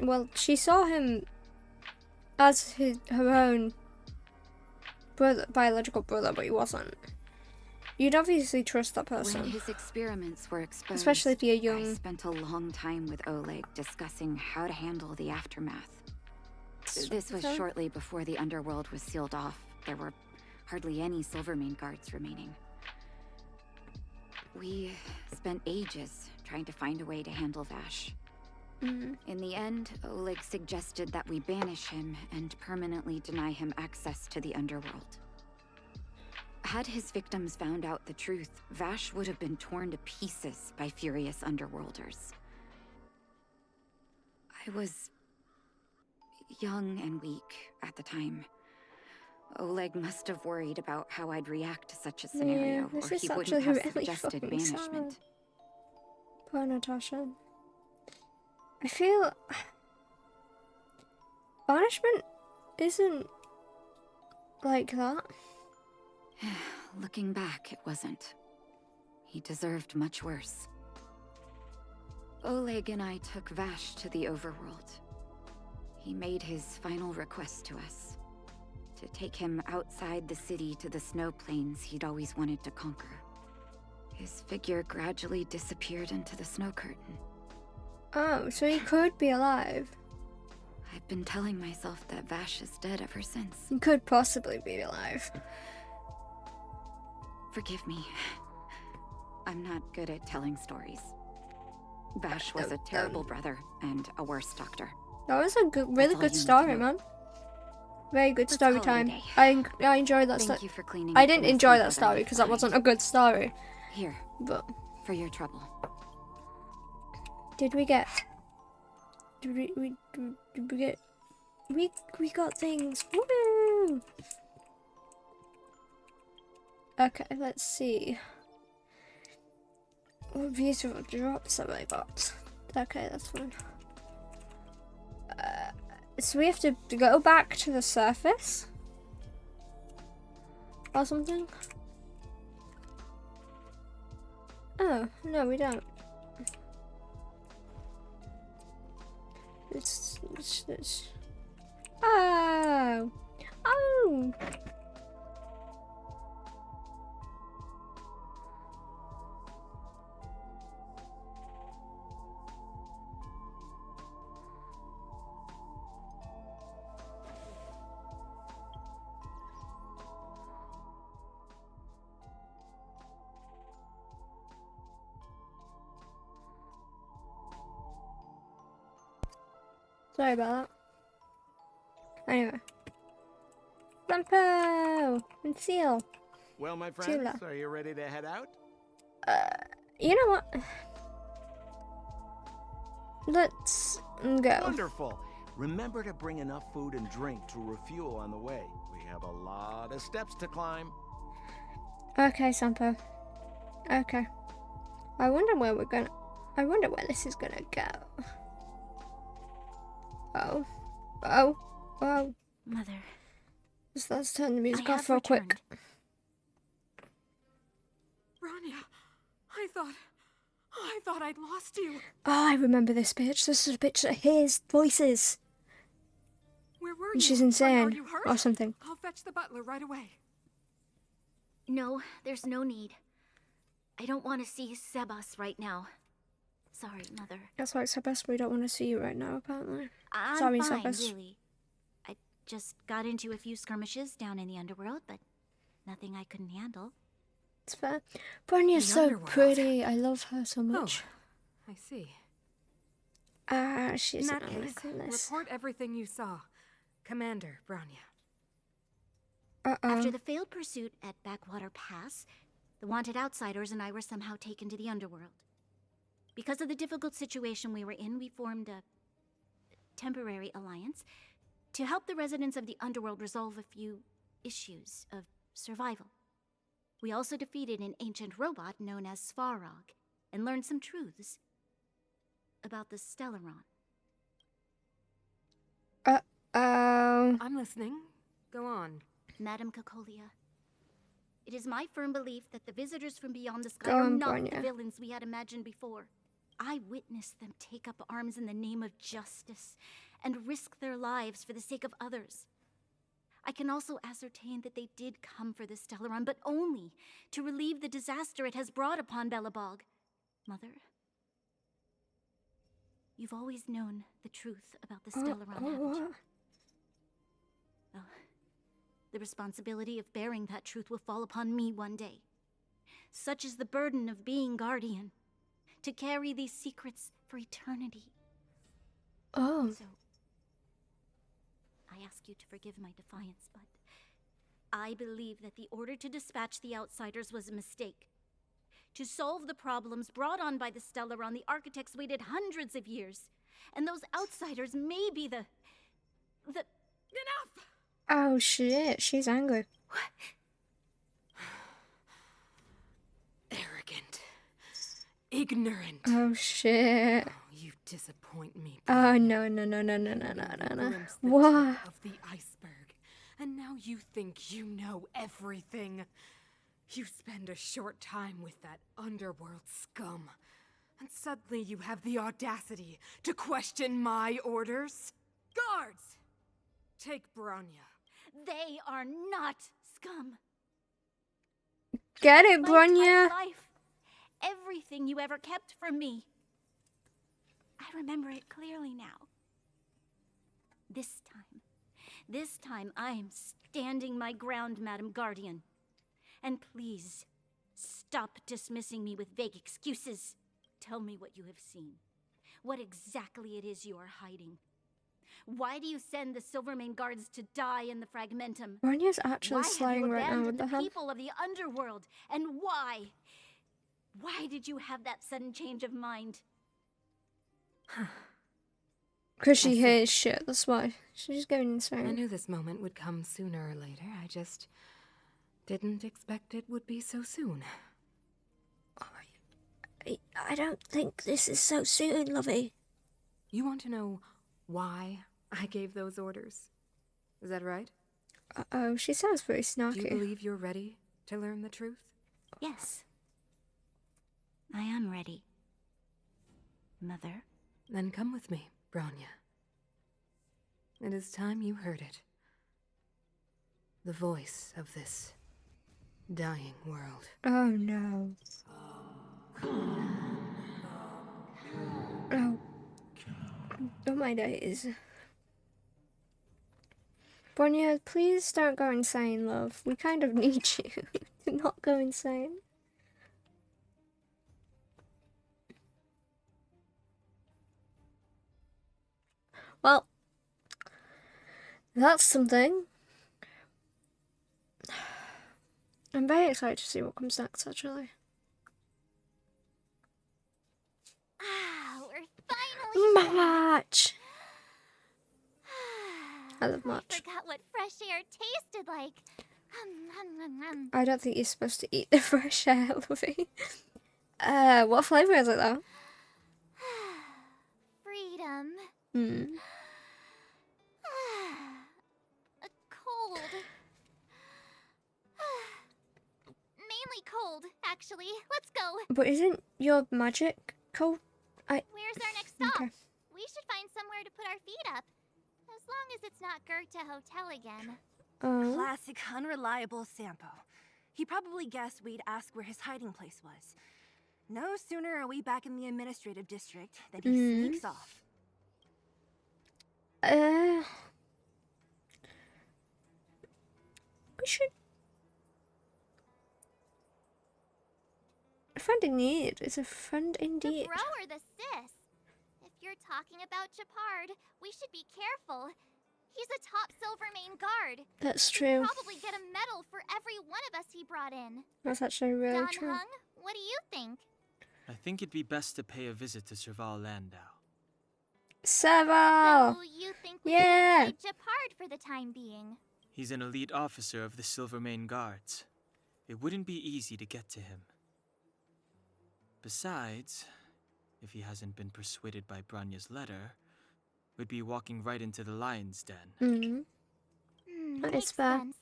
Well, she saw him as her own biological brother, but he wasn't. You'd obviously trust that person. When his experiments were exposed, Especially if you're young. I spent a long time with Oleg discussing how to handle the aftermath. This was Okay. shortly before the underworld was sealed off. There were hardly any Silvermane guards remaining. We spent ages trying to find a way to handle Vash. In the end, Oleg suggested that we banish him and permanently deny him access to the underworld. Had his victims found out the truth, Vash would have been torn to pieces by furious underworlders. I was young and weak at the time. Oleg must have worried about how I'd react to such a scenario, this or is he actually wouldn't have really suggested fucking banishment. sad. Poor Natasha. I feel banishment isn't like that. Looking back, it wasn't. He deserved much worse. Oleg and I took Vash to the overworld. He made his final request to us. To take him outside the city to the snow plains he'd always wanted to conquer. His figure gradually disappeared into the snow curtain. Oh, so he could be alive. I've been telling myself that Vash is dead ever since. He could possibly be alive. Forgive me. I'm not good at telling stories. Vash was a terrible brother and a worse doctor. That was a good, really good story, man. Very good story time. I enjoyed that story. Thank you for cleaning I up didn't the mess enjoy my that brother story left because that behind. wasn't a good story. Here, but for your trouble. Did we get? Did we get? We got things. Woo! Okay, let's see. What beautiful drops have I got? Okay, that's fine. So we have to go back to the surface? Or something? Oh, no, we don't. It's oh! Oh! Sorry about that. Anyway. Lampo and Seal. Well, my friends, Sila. are you ready to head out? You know what? Let's go. Wonderful. Remember to bring enough food and drink to refuel on the way. We have a lot of steps to climb. Okay, Sampo. Okay. I wonder where this is gonna go. Oh. Oh. Oh. Mother. Let's turn the music off real quick. Bronya, I thought I'd lost you. Oh, I remember this bitch. This is a bitch that hears voices. Where were And you? she's Are insane you hurt? or something. I'll fetch the butler right away. No, there's no need. I don't want to see Sebas right now. Sorry, Mother. That's why it's best we don't want to see you right now, apparently. I'm Sorry, fine, Sebas. really. I just got into a few skirmishes down in the underworld, but nothing I couldn't handle. It's fair. Bronya's The so underworld. pretty. I love her so much. I see. She's In an that case, icon. report everything you saw. Commander Bronya. After the failed pursuit at Backwater Pass, the wanted outsiders and I were somehow taken to the underworld. Because of the difficult situation we were in, we formed a temporary alliance to help the residents of the underworld resolve a few issues of survival. We also defeated an ancient robot known as Svarog and learned some truths about the Stellaron. I'm listening. Go on. Madam Cacolia, it is my firm belief that the visitors from beyond the sky Go are on, not the Bronya. villains we had imagined before. I witnessed them take up arms in the name of justice and risk their lives for the sake of others. I can also ascertain that they did come for the Stellaron, but only to relieve the disaster it has brought upon Belobog. Mother, you've always known the truth about the Stellaron, haven't you? Well, the responsibility of bearing that truth will fall upon me one day. Such is the burden of being Guardian, to carry these secrets for eternity. Oh. So, I ask you to forgive my defiance, but I believe that the order to dispatch the outsiders was a mistake. To solve the problems brought on by the Stellaron, the architects waited hundreds of years. And those outsiders may be the... Enough! Oh shit, she's angry. Arrogant. Ignorant. Oh shit. You disappoint me. Oh no. Glimpsed the What? tip of the iceberg, and now you think you know everything. You spend a short time with that underworld scum, and suddenly you have the audacity to question my orders? Guards! Take Bronya. They are not scum. Get it, My entire Bronya? life everything you ever kept from me. I remember it clearly now. This time I am standing my ground, Madam Guardian. And please, stop dismissing me with vague excuses. Tell me what you have seen. What exactly it is you are hiding. Why do you send the Silvermane guards to die in the Fragmentum? Ranya's actually slaying right now. What abandoned the the hell? people of the underworld? And why? Why did you have that sudden change of mind? Because she hates shit, that's why. She's going I insane. knew this moment would come sooner or later. I just didn't expect it would be so soon. I don't think this is so soon, lovey. You want to know why I gave those orders? Is that right? Uh-oh, she sounds pretty snarky. Do you believe you're ready to learn the truth? Yes. I am ready. Mother? Then come with me, Bronya. It is time you heard it. The voice of this dying world. Oh no. Oh. Oh my days. Bronya, please don't go insane, love. We kind of need you to not go insane. Well, that's something. I'm very excited to see what comes next, actually. Ah, we're finally March! I love I March. forgot what fresh air tasted like. I don't think you're supposed to eat the fresh air, Lovey. What flavour is it though? Freedom. Hmm. Cold. Mainly cold, actually. Let's go. But isn't your magic cold? Where's our next stop? Okay. We should find somewhere to put our feet up. As long as it's not Goethe Hotel again. Oh. Classic unreliable Sampo. He probably guessed we'd ask where his hiding place was. No sooner are we back in the administrative district than he sneaks off. We should. A friend in need is a friend indeed. The bro or the sis? If you're talking about Japard, we should be careful. He's a top Silvermane guard. That's He'd true. probably get a medal for every one of us he brought in. That's actually really Don true. Hung, what do you think? I think it'd be best to pay a visit to Serval Landau. Serval! So you think we Yeah! should avoid Japard for the time being? He's an elite officer of the Silvermane Guards. It wouldn't be easy to get to him. Besides, if he hasn't been persuaded by Branya's letter, we'd be walking right into the lion's den. That is Makes fair. sense.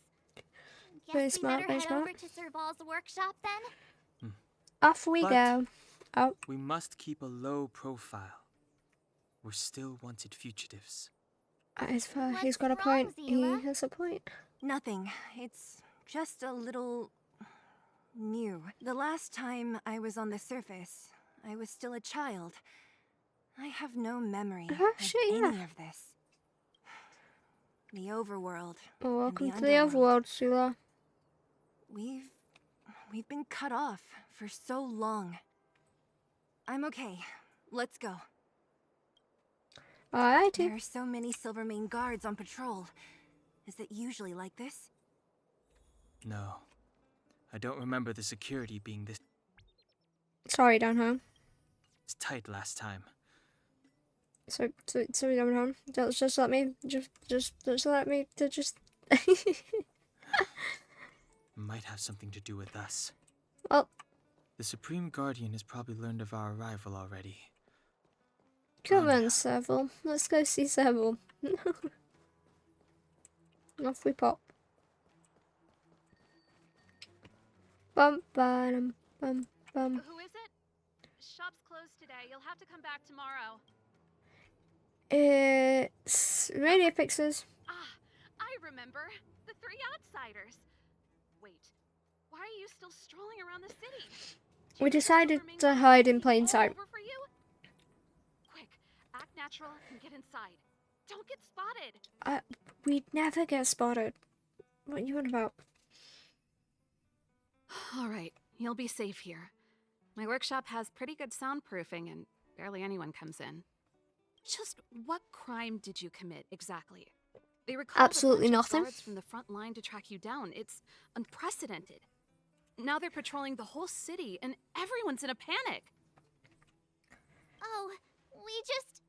Guess Very we smart, better very head smart. over to Serval's workshop then? Off we But- go. Oh. We must keep a low profile. We're still wanted fugitives. That is fair. What's He's got a wrong, point. Zila? He has a point. Nothing. It's just a little new. The last time I was on the surface, I was still a child. I have no memory of Actually, any yeah. of this. The overworld. Well, and welcome the to the underworld. overworld, Sula. We've been cut off for so long. I'm okay. Let's go. Alrighty. There are so many Silvermane guards on patrol. Is it usually like this? No. I don't remember the security being this Sorry, Don Home. tight last time. Sorry, Don Home. Just let me. Just let me. Just. Might have something to do with us. Well. The Supreme Guardian has probably learned of our arrival already. Come on, Serval. Let's go see Serval. Off we pop. Bum bum bum bum. Who is it? Shop's closed today. You'll have to come back tomorrow. It's Radio Pixels. Ah, I remember. The three outsiders. Wait, why are you still strolling around the city? We decided to hide in plain sight. Quick, act natural and get inside. Don't get spotted. We'd never get spotted. What are you on about? All right, you'll be safe here. My workshop has pretty good soundproofing and barely anyone comes in. Just what crime did you commit exactly? They recalled Absolutely a bunch nothing. of guards from the front line to track you down. It's unprecedented. Now they're patrolling the whole city and everyone's in a panic. Oh, we just...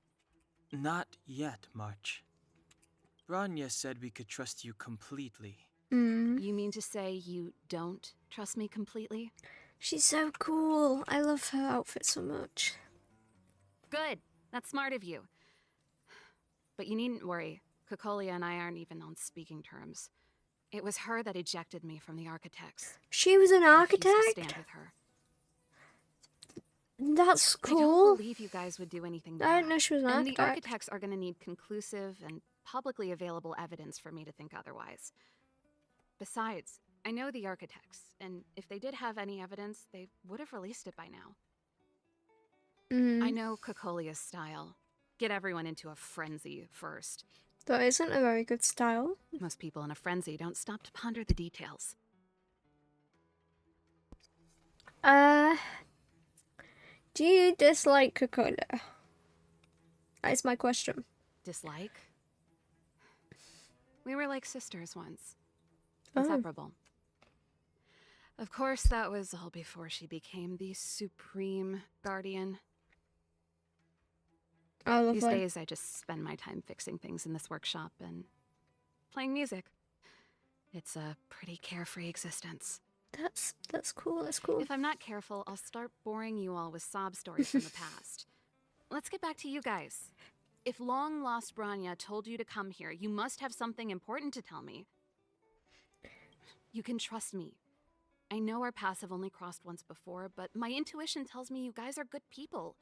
Not yet, March. Branya said we could trust you completely. You mean to say you don't trust me completely? She's so cool. I love her outfit so much. Good. That's smart of you. But you needn't worry. Cocolia and I aren't even on speaking terms. It was her that ejected me from the Architects. She was an I refused to architect? stand with her. That's I cool. don't believe you guys would do anything I didn't bad. know she was an And the architect. Architects are going to need conclusive and publicly available evidence for me to think otherwise. Besides, I know the Architects, and if they did have any evidence, they would have released it by now. I know Cocolia's style. Get everyone into a frenzy first. That isn't a very good style. Most people in a frenzy don't stop to ponder the details. Do you dislike Cocolia? That's my question. Dislike? We were like sisters once. Oh. Inseparable. Of course, that was all before she became the supreme guardian. I love These her. days, I just spend my time fixing things in this workshop and playing music. It's a pretty carefree existence. That's cool. That's cool. If I'm not careful, I'll start boring you all with sob stories from the past. Let's get back to you guys. If long-lost Branya told you to come here, you must have something important to tell me. You can trust me. I know our paths have only crossed once before, but my intuition tells me you guys are good people.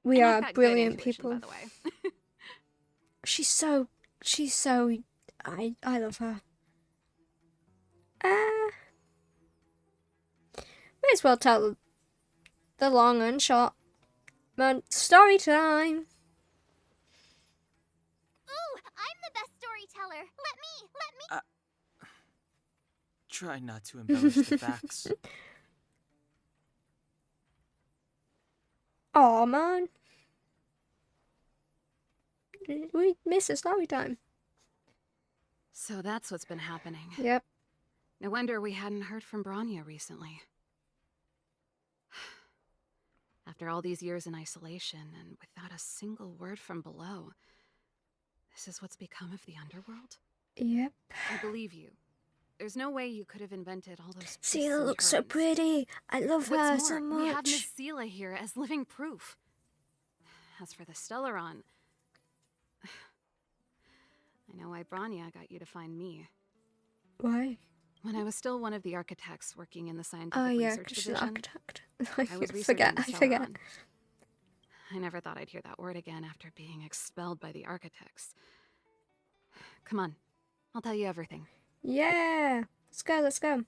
We And I've are got good brilliant intuition, people. by the way. She's so I love her. May as well tell the long and short. Man, story time. Ooh, I'm the best storyteller. Let me. Try not to embellish the facts. Aw, man. We missed a story time. So that's what's been happening. Yep. No wonder we hadn't heard from Branya recently. After all these years in isolation and without a single word from below, this is what's become of the underworld? Yep. I believe you. There's no way you could have invented all those twists Sela and looks so turns. pretty. I love her What's so more, we have Miss much. Sela here as living proof. As for the Stellaron, I know why Branya got you to find me. Why? When I was still one of the architects working in the scientific Oh yeah, research because she's an division, architect. I was researching forget. the I forget. Stellaron. I never thought I'd hear that word again after being expelled by the architects. Come on, I'll tell you everything. Yeah. Let's go. Let's go.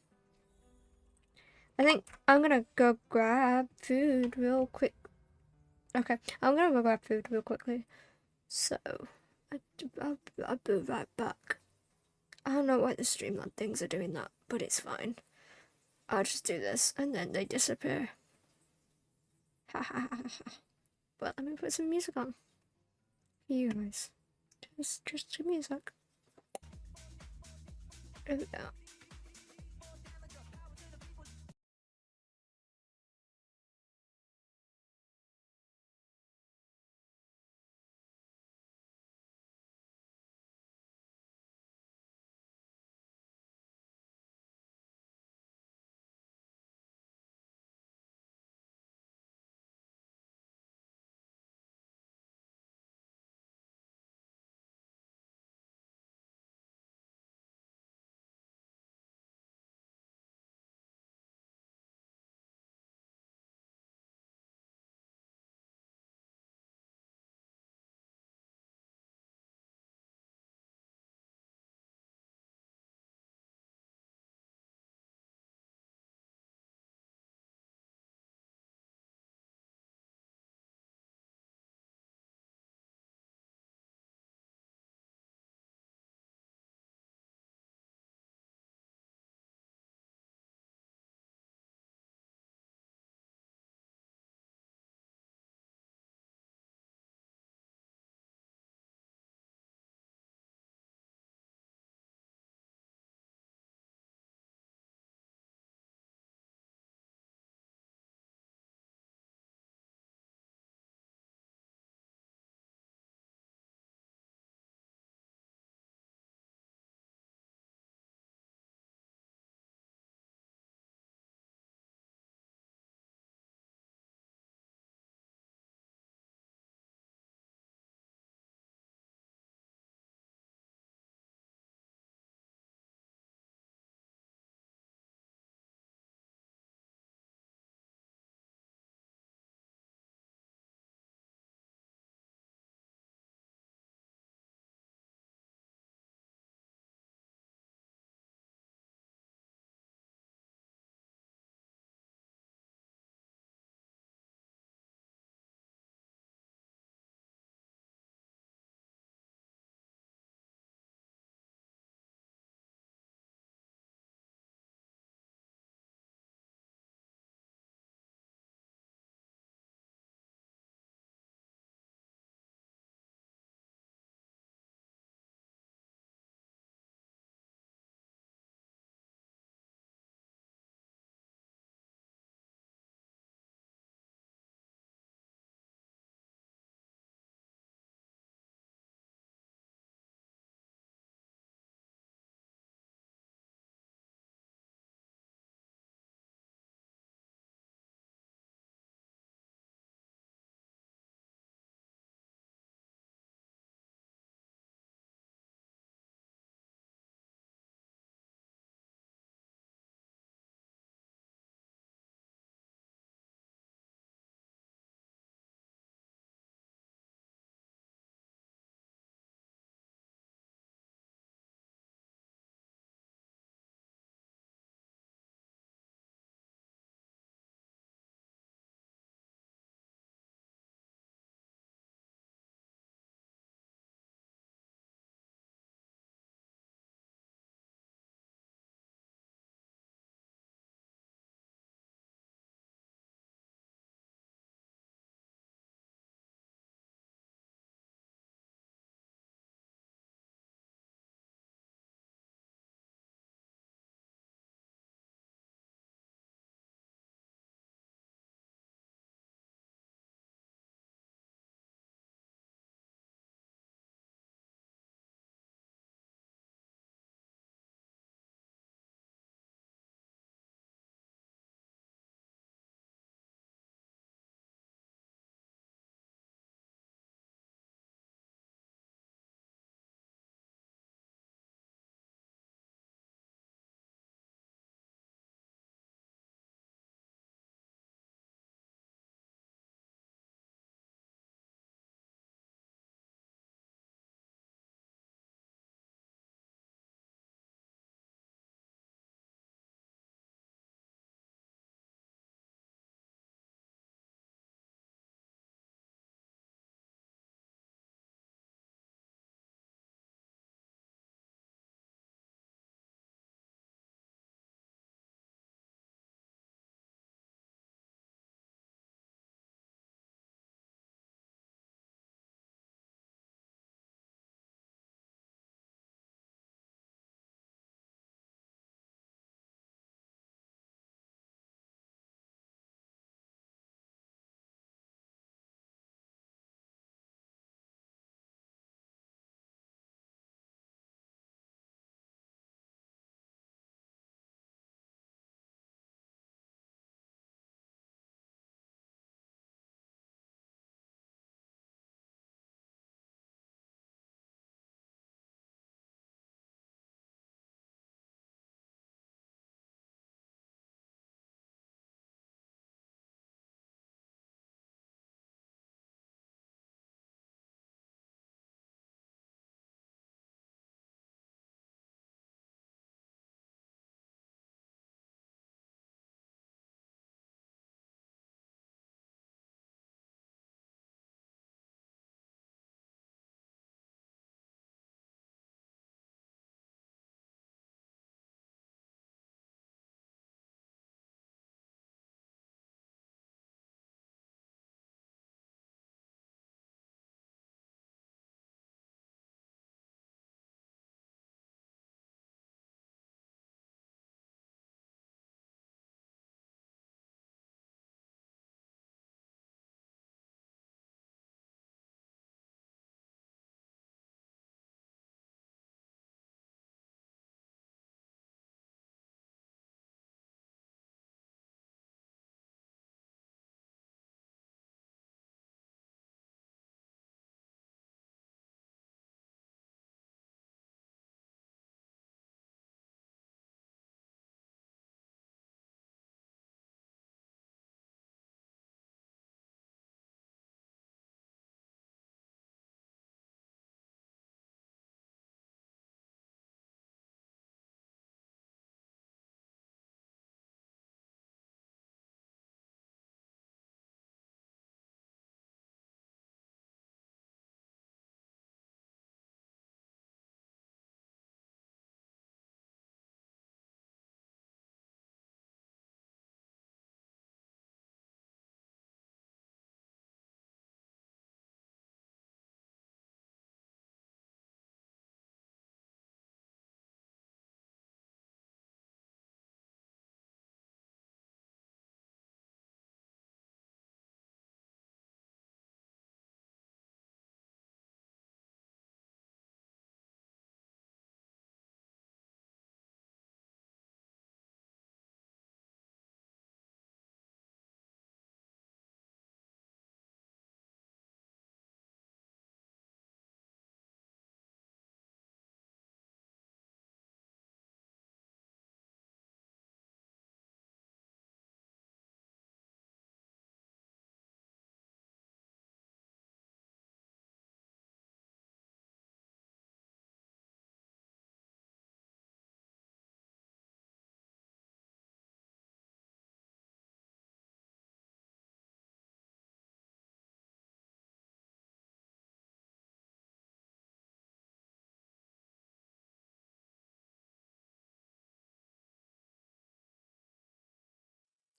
I think I'm gonna go grab food real quick. Okay, I'm gonna go grab food real quickly. So, I'll be right back. I don't know why the Streamlab things are doing that, but it's fine. I'll just do this, and then they disappear. Ha ha ha ha. But let me put some music on. For you guys. Just some music. There we go.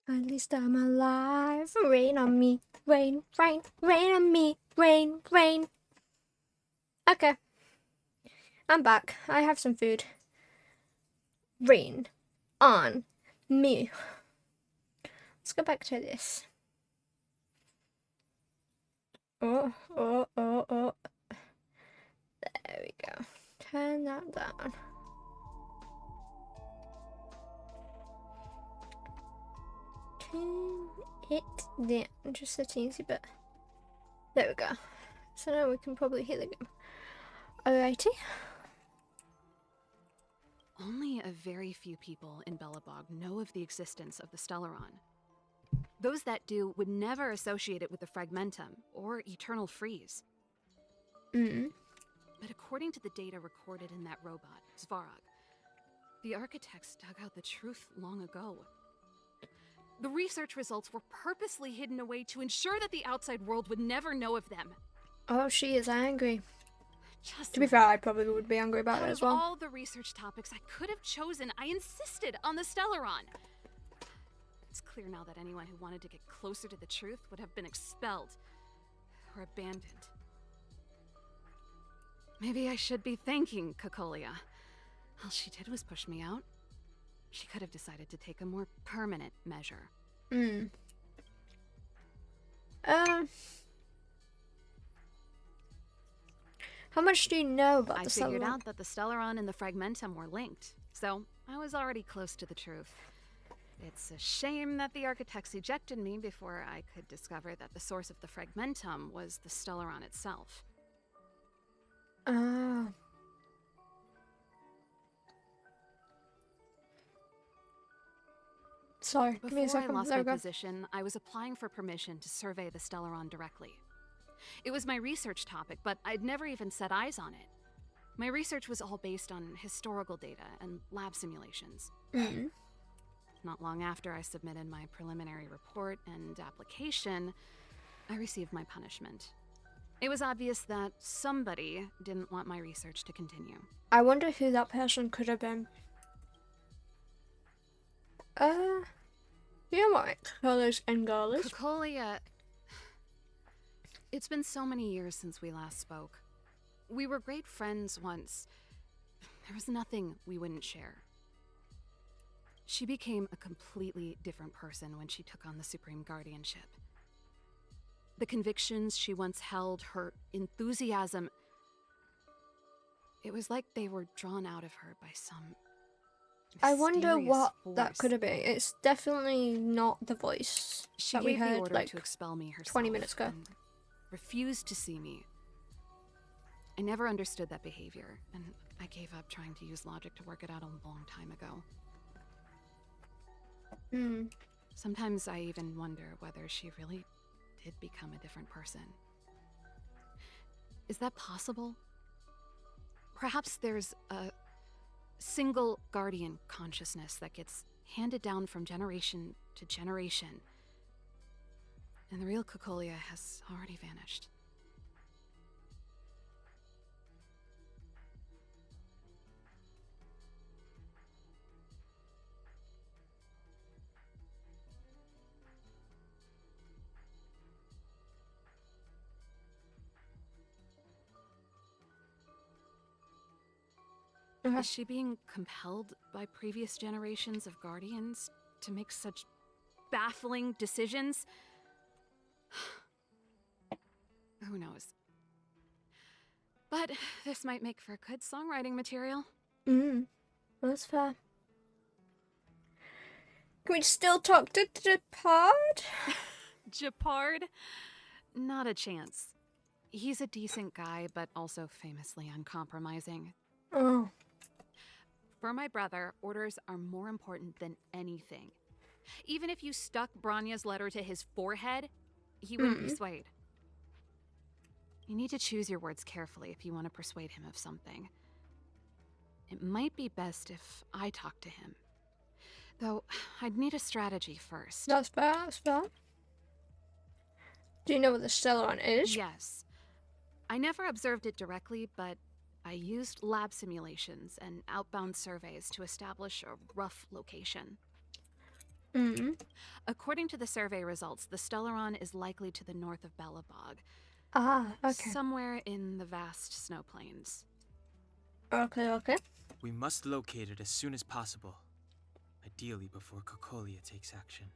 At least I'm alive. Rain on me. Rain, rain, rain on me. Rain, rain. Okay. I'm back. I have some food. Rain on me. Let's go back to this. Oh. There we go. Turn that down. Turn it down. Just a teensy bit. There we go. So now we can probably hear the game. Alrighty. Only a very few people in Belobog know of the existence of the Stellaron. Those that do would never associate it with the Fragmentum or Eternal Freeze. But according to the data recorded in that robot, Svarog, the architects dug out the truth long ago. The research results were purposely hidden away to ensure that the outside world would never know of them. Oh, she is angry. Just to be fair, I probably would be angry about it as well. Out of all the research topics I could have chosen, I insisted on the Stellaron. It's clear now that anyone who wanted to get closer to the truth would have been expelled or abandoned. Maybe I should be thanking Cocolia. All she did was push me out. She could have decided to take a more permanent measure. How much do you know about the Stellaron? I figured out that the Stellaron and the Fragmentum were linked, so I was already close to the truth. It's a shame that the architects ejected me before I could discover that the source of the Fragmentum was the Stellaron itself. Ah. Sorry, give me a Before second. I lost There my we go. position, I was applying for permission to survey the Stellaron directly. It was my research topic, but I'd never even set eyes on it. My research was all based on historical data and lab simulations. Not long after I submitted my preliminary report and application, I received my punishment. It was obvious that somebody didn't want my research to continue. I wonder who that person could have been. You like colors and girlies? Cocolia. It's been so many years since we last spoke. We were great friends once. There was nothing we wouldn't share. She became a completely different person when she took on the Supreme Guardianship. The convictions she once held, her enthusiasm, it was like they were drawn out of her by some I wonder mysterious what force. that could have been. It's definitely not the voice She that we gave the heard order like to expel me herself 20 minutes ago. and refused to see me. I never understood that behavior, and I gave up trying to use logic to work it out a long time ago. Sometimes I even wonder whether she really did become a different person. Is that possible? Perhaps there's a single guardian consciousness that gets handed down from generation to generation, and the real Cocolia has already vanished. Is she being compelled by previous generations of Guardians to make such baffling decisions? Who knows? But this might make for good songwriting material. That's fair. Can we still talk to Gepard? Gepard? Not a chance. He's a decent guy, but also famously uncompromising. Oh. For my brother, orders are more important than anything. Even if you stuck Branya's letter to his forehead, he wouldn't be swayed. You need to choose your words carefully if you want to persuade him of something. It might be best if I talk to him. Though, I'd need a strategy first. That's fair, that's fair. Do you know what the Stellaron is? Yes. I never observed it directly, but I used lab simulations and outbound surveys to establish a rough location. According to the survey results, the Stellaron is likely to the north of Belobog. Ah, okay. Somewhere in the vast snow plains. Okay. We must locate it as soon as possible. Ideally before Cocolia takes action.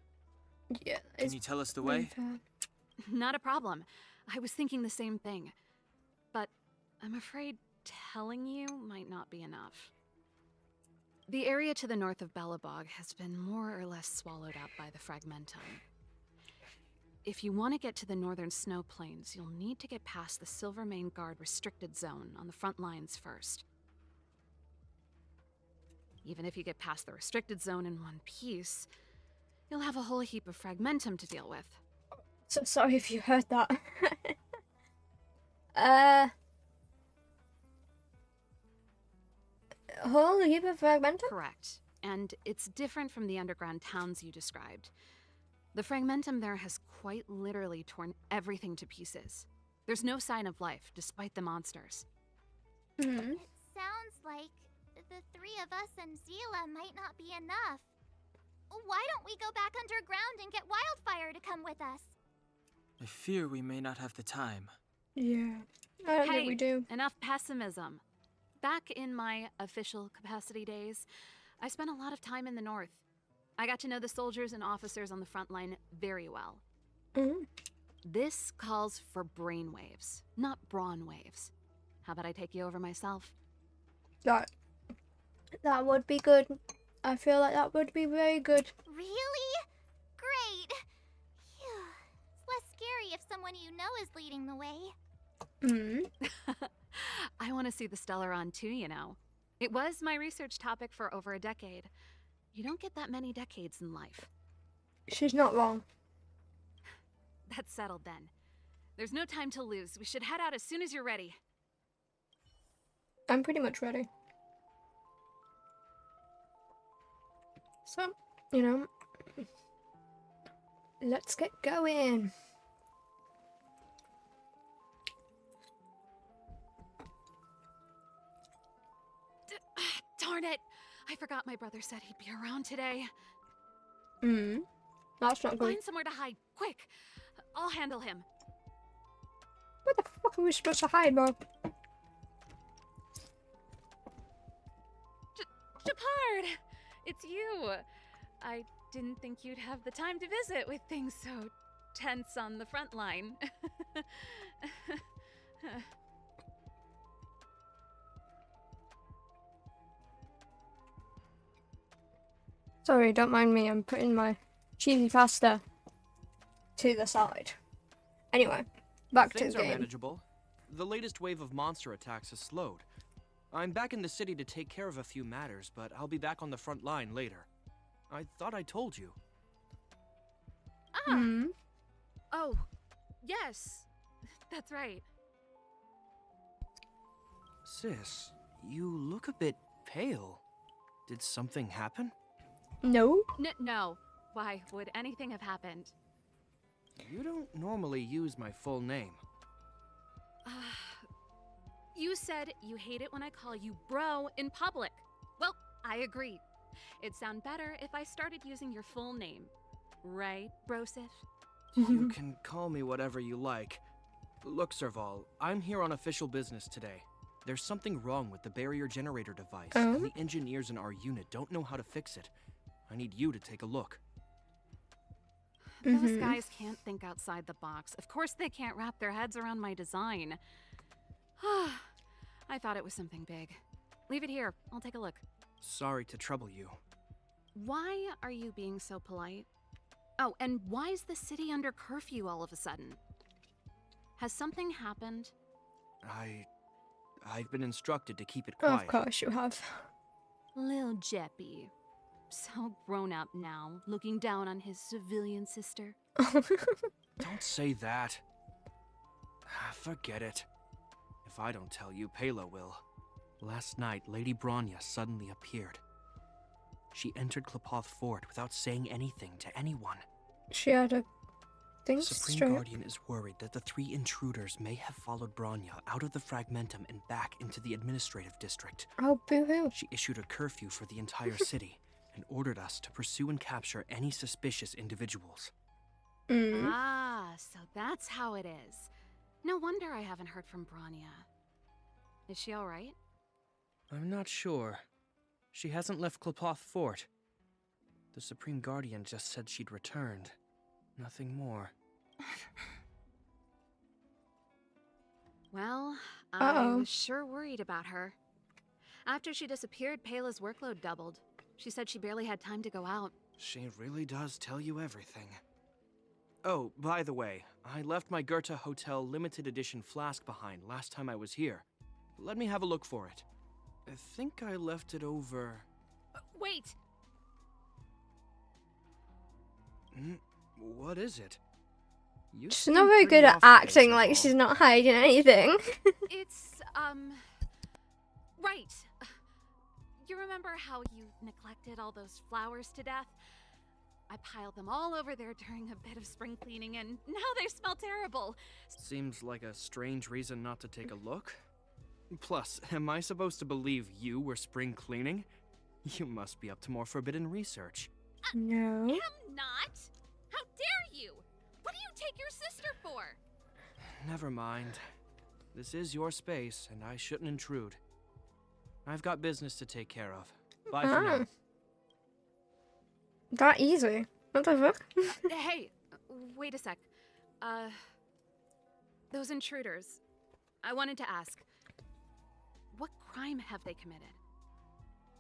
Yeah. Can you tell us the way? Not a problem. I was thinking the same thing. But I'm afraid telling you might not be enough. The area to the north of Belobog has been more or less swallowed up by the Fragmentum. If you want to get to the northern snow plains, you'll need to get past the Silvermane Guard restricted zone on the front lines first. Even if you get past the restricted zone in one piece, you'll have a whole heap of Fragmentum to deal with. So sorry if you heard that. Whole heap of Fragmentum? Correct. And it's different from the underground towns you described. The Fragmentum there has quite literally torn everything to pieces. There's no sign of life, despite the monsters. It sounds like the three of us and Zila might not be enough. Why don't we go back underground and get Wildfire to come with us? I fear we may not have the time. Yeah. I don't think we do. Enough pessimism. Back in my official capacity days, I spent a lot of time in the north. I got to know the soldiers and officers on the front line very well. This calls for brainwaves, not brawn waves. How about I take you over myself? That would be good. I feel like that would be very good. Really? Great. Phew. It's less scary if someone you know is leading the way. I want to see the Stellaron too, you know. It was my research topic for over a decade. You don't get that many decades in life. She's not wrong. That's settled then. There's no time to lose. We should head out as soon as you're ready. I'm pretty much ready. So, you know, let's get going. Darn it! I forgot my brother said he'd be around today. That's not good. Find somewhere to hide, quick! I'll handle him. Where the fuck are we supposed to hide, bro? Shepard! It's you! I didn't think you'd have the time to visit with things so tense on the front line. Sorry, don't mind me. I'm putting my cheesy pasta to the side. Anyway, back to Things the are game. manageable. The latest wave of monster attacks has slowed. I'm back in the city to take care of a few matters, but I'll be back on the front line later. I thought I told you. Oh, yes. That's right. Sis, you look a bit pale. Did something happen? No. No. Why would anything have happened? You don't normally use my full name. You said you hate it when I call you bro in public. Well, I agree. It'd sound better if I started using your full name. Right, Brosif? You can call me whatever you like. Look, Serval, I'm here on official business today. There's something wrong with the barrier generator device, and the engineers in our unit don't know how to fix it. I need you to take a look. Those guys can't think outside the box. Of course they can't wrap their heads around my design. I thought it was something big. Leave it here. I'll take a look. Sorry to trouble you. Why are you being so polite? Oh, and why is the city under curfew all of a sudden? Has something happened? I've been instructed to keep it quiet. Of course you have. Lil Jeppy. So grown up now, looking down on his civilian sister. Don't say that. Forget it. If I don't tell you, Pela will. Last night, Lady Bronya suddenly appeared. She entered Klepoth Fort without saying anything to anyone. She had a thing Supreme straight. Guardian is worried that the three intruders may have followed Bronya out of the Fragmentum and back into the administrative district. Oh, boo-hoo. She issued a curfew for the entire city, and ordered us to pursue and capture any suspicious individuals. Ah, so that's how it is. No wonder I haven't heard from Bronya. Is she alright? I'm not sure. She hasn't left Qlipoth Fort. The Supreme Guardian just said she'd returned. Nothing more. Well, I was sure worried about her. After she disappeared, Pela's workload doubled. She said she barely had time to go out. She really does tell you everything. Oh, by the way, I left my Goethe Hotel limited edition flask behind last time I was here. Let me have a look for it. I think I left it over... Wait! What is it? You She's not very good at acting like she's not hiding anything. It's, right. You remember how you neglected all those flowers to death? I piled them all over there during a bit of spring cleaning, and now they smell terrible. Seems like a strange reason not to take a look. Plus, am I supposed to believe you were spring cleaning? You must be up to more forbidden research. No. I'm not. How dare you? What do you take your sister for? Never mind. This is your space, and I shouldn't intrude. I've got business to take care of. Bye for now. That easy. What the fuck? Hey, wait a sec. Those intruders. I wanted to ask, what crime have they committed?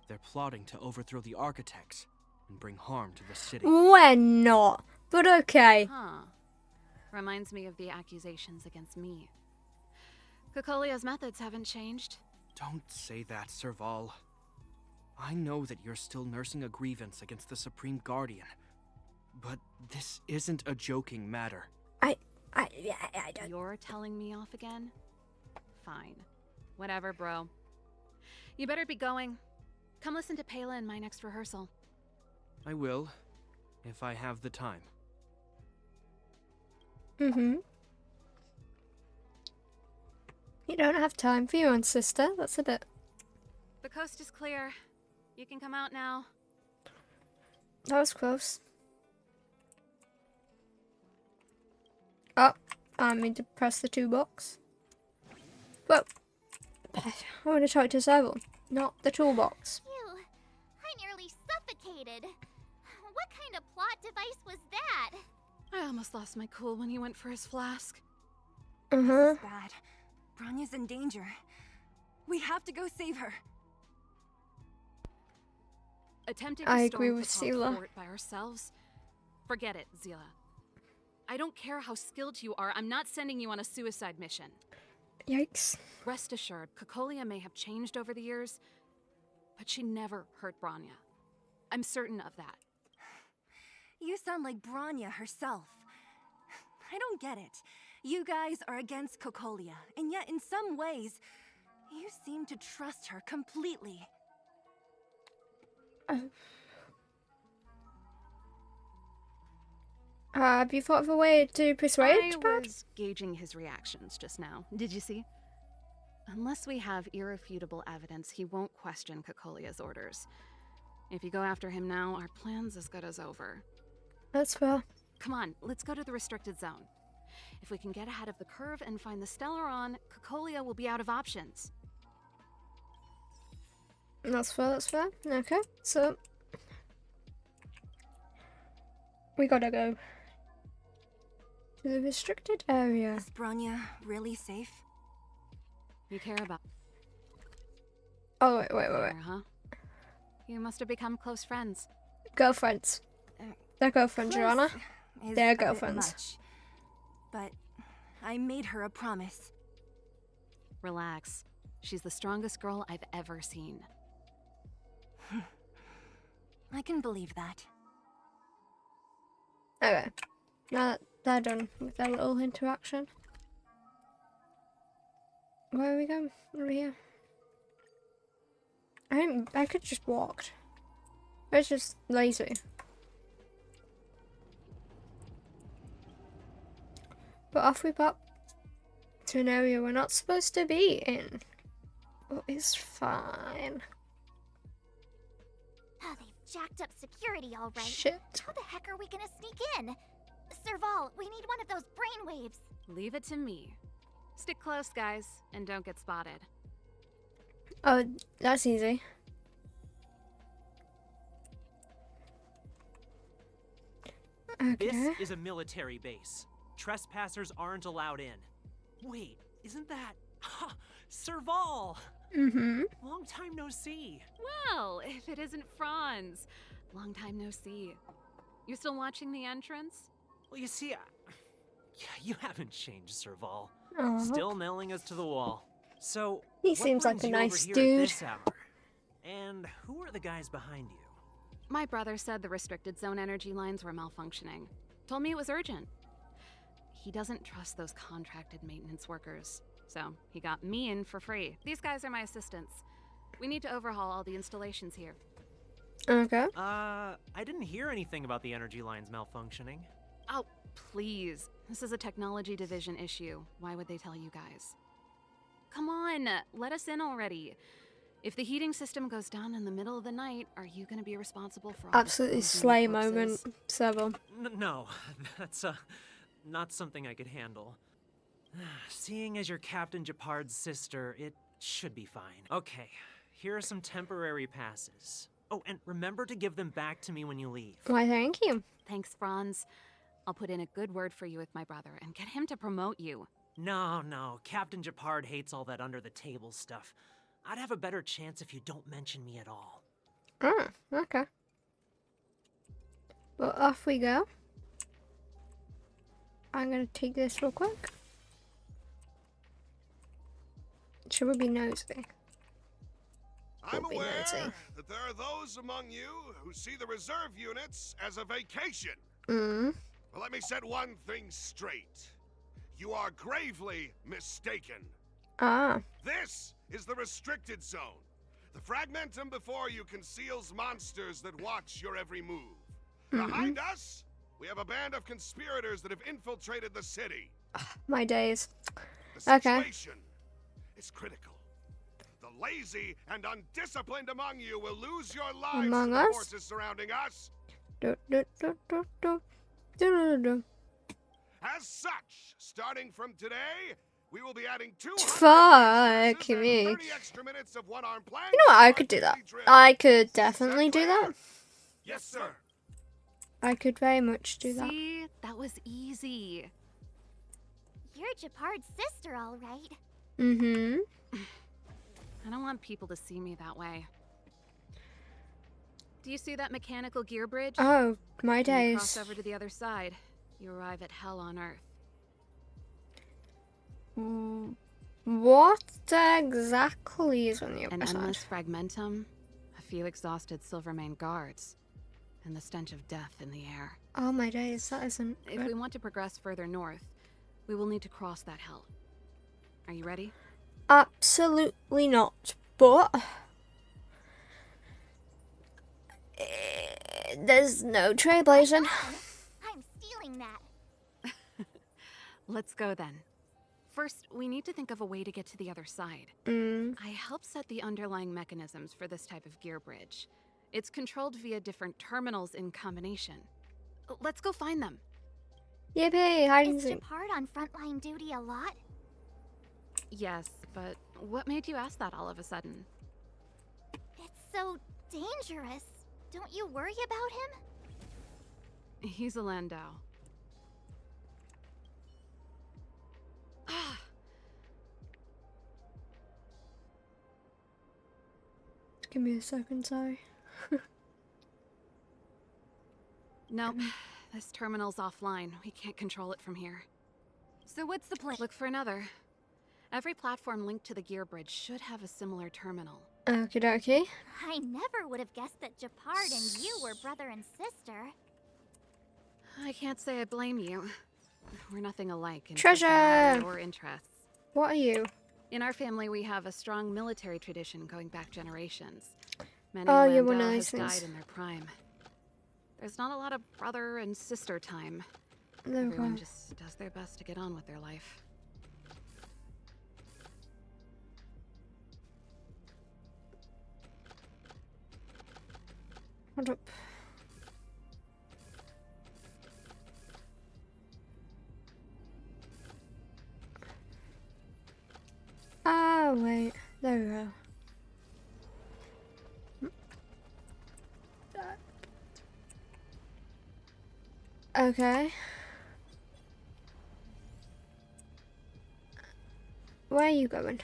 They're plotting to overthrow the architects and bring harm to the city. We're not. But okay. Huh. Reminds me of the accusations against me. Cocolia's methods haven't changed. Don't say that, Serval. I know that you're still nursing a grievance against the Supreme Guardian, but this isn't a joking matter. I don't... You're telling me off again? Fine. Whatever, bro. You better be going. Come listen to Pela in my next rehearsal. I will, if I have the time. You don't have time for your own sister? That's a bit... The coast is clear. You can come out now. That was close. Oh, I mean to press the 2 box. Whoa. I want to talk to Serval, not the toolbox. Phew, I nearly suffocated. What kind of plot device was that? I almost lost my cool when he went for his flask. This is bad. Bronya's in danger. We have to go save her. Attempting to I agree storm with Qlipoth Seele. Fort by ourselves? Forget it, Seele. I don't care how skilled you are, I'm not sending you on a suicide mission. Yikes. Rest assured, Cocolia may have changed over the years, but she never hurt Bronya. I'm certain of that. You sound like Bronya herself. I don't get it. You guys are against Cocolia, and yet in some ways, you seem to trust her completely. Have you thought of a way to persuade I Brad? was gauging his reactions just now. Did you see? Unless we have irrefutable evidence, he won't question Cocolia's orders. If you go after him now, our plan's as good as over. That's fair. Come on, let's go to the restricted zone. If we can get ahead of the curve and find the Stellaron, Cocolia will be out of options. That's fair, that's fair. Okay, so... we gotta go to the restricted area. Is Bronya really safe? You care about Oh, wait. her, huh? You must have become close friends. Girlfriends. They're girlfriends, Your Honor. Is They're a bit girlfriends. much. But I made her a promise. Relax. She's the strongest girl I've ever seen. I can believe that. Okay. Now that they're done with their little interaction. Where are we going? Over here. I could just walked. It's just lazy. But off we pop to an area we're not supposed to be in. But it's fine. Oh, they've jacked up security, all right. Shit. How the heck are we gonna sneak in? Serval, we need one of those brainwaves. Leave it to me. Stick close, guys, and don't get spotted. Oh, that's easy. Okay. This is a military base. Trespassers aren't allowed in. Wait, isn't that... Serval! Mm-hmm. Long time no see. Well, if it isn't Franz. Long time no see. You still watching the entrance? Well, you see, you haven't changed, Serval. Aw. Still nailing us to the wall. So, He what seems like brings a you nice over here at dude. this hour? And who are the guys behind you? My brother said the restricted zone energy lines were malfunctioning. Told me it was urgent. He doesn't trust those contracted maintenance workers. So, he got me in for free. These guys are my assistants. We need to overhaul all the installations here. Okay. I didn't hear anything about the energy lines malfunctioning. Oh, please. This is a technology division issue. Why would they tell you guys? Come on, let us in already. If the heating system goes down in the middle of the night, are you going to be responsible for all Absolutely the slay corpses? moment, Serval. No, that's not something I could handle. Seeing as you're Captain Japard's sister, it should be fine. Okay, here are some temporary passes. Oh, and remember to give them back to me when you leave. Why, thank you. Thanks, Franz. I'll put in a good word for you with my brother and get him to promote you. No, Captain Japard hates all that under-the-table stuff. I'd have a better chance if you don't mention me at all. Oh, okay. Well, off we go. I'm gonna take this real quick. Should we be nosy? I'm We'll be aware nosy. that there are those among you who see the reserve units as a vacation. Mm. Well, let me set one thing straight. You are gravely mistaken. Ah. This is the restricted zone. The fragmentum before you conceals monsters that watch your every move. Behind us, we have a band of conspirators that have infiltrated the city. My days. The Okay. situation is critical. The lazy and undisciplined among you will lose your lives Among to the us? forces surrounding us. Do, do, do, do, do. Do, do, do. As such, starting from today, we will be adding 200 Fuck me. 30 extra minutes of one-arm plank. You know what? I could do that. I could definitely do that. Yes, sir. I could very much do that. See? That was easy. You're Japard's sister, all right. Mm-hmm. I don't want people to see me that way. Do you see that mechanical gear bridge? Oh, my When you days. cross over to the other side, you arrive at hell on Earth. What exactly is on the An other side? endless fragmentum, a few exhausted Silvermane guards, and the stench of death in the air. Oh my days, that isn't If good. we want to progress further north, we will need to cross that hell. Are you ready? Absolutely not. But there's no trailblazing. I'm stealing that. Let's go then. First, we need to think of a way to get to the other side. I helped set the underlying mechanisms for this type of gear bridge. It's controlled via different terminals in combination. Let's go find them. Yippee, hide and Is seek. Japard on frontline duty a lot? Yes, but what made you ask that all of a sudden? It's so dangerous. Don't you worry about him? He's a Landau. Give me a second, sorry. Nope, this terminal's offline. We can't control it from here. So what's the plan? Look for another. Every platform linked to the gear bridge should have a similar terminal. Okie dokie. I never would have guessed that Japard and you were brother and sister. I can't say I blame you. We're nothing alike in Treasure! personality or interests. What are you? In our family, we have a strong military tradition going back generations. Many Oh, you're one of Landau those has things. died in their prime. There's not a lot of brother and sister time. There we Everyone go. just does their best to get on with their life. Hold up. Ah, wait. There we go. Okay. Where are you going?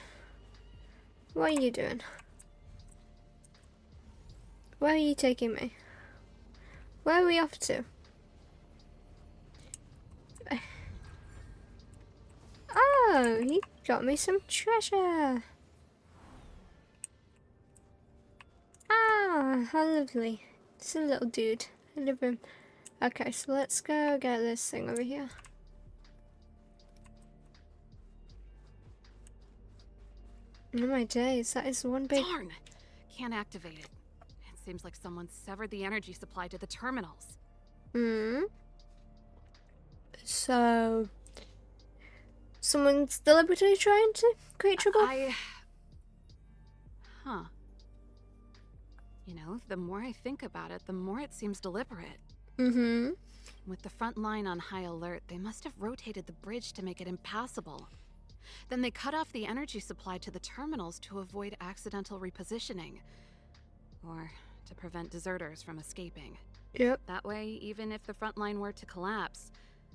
What are you doing? Where are you taking me? Where are we off to? Oh, he got me some treasure. Ah, how lovely. It's a little dude. I love him. Okay, so let's go get this thing over here. Oh my days, that is one big... Darn! Can't activate it. It seems like someone severed the energy supply to the terminals. So... someone's deliberately trying to create trouble? Huh. You know, the more I think about it, the more it seems deliberate. With the front line on high alert, they must have rotated the bridge to make it impassable. Then they cut off the energy supply to the terminals to avoid accidental repositioning. Or to prevent deserters from escaping. Yep. That way, even if the front line were to collapse,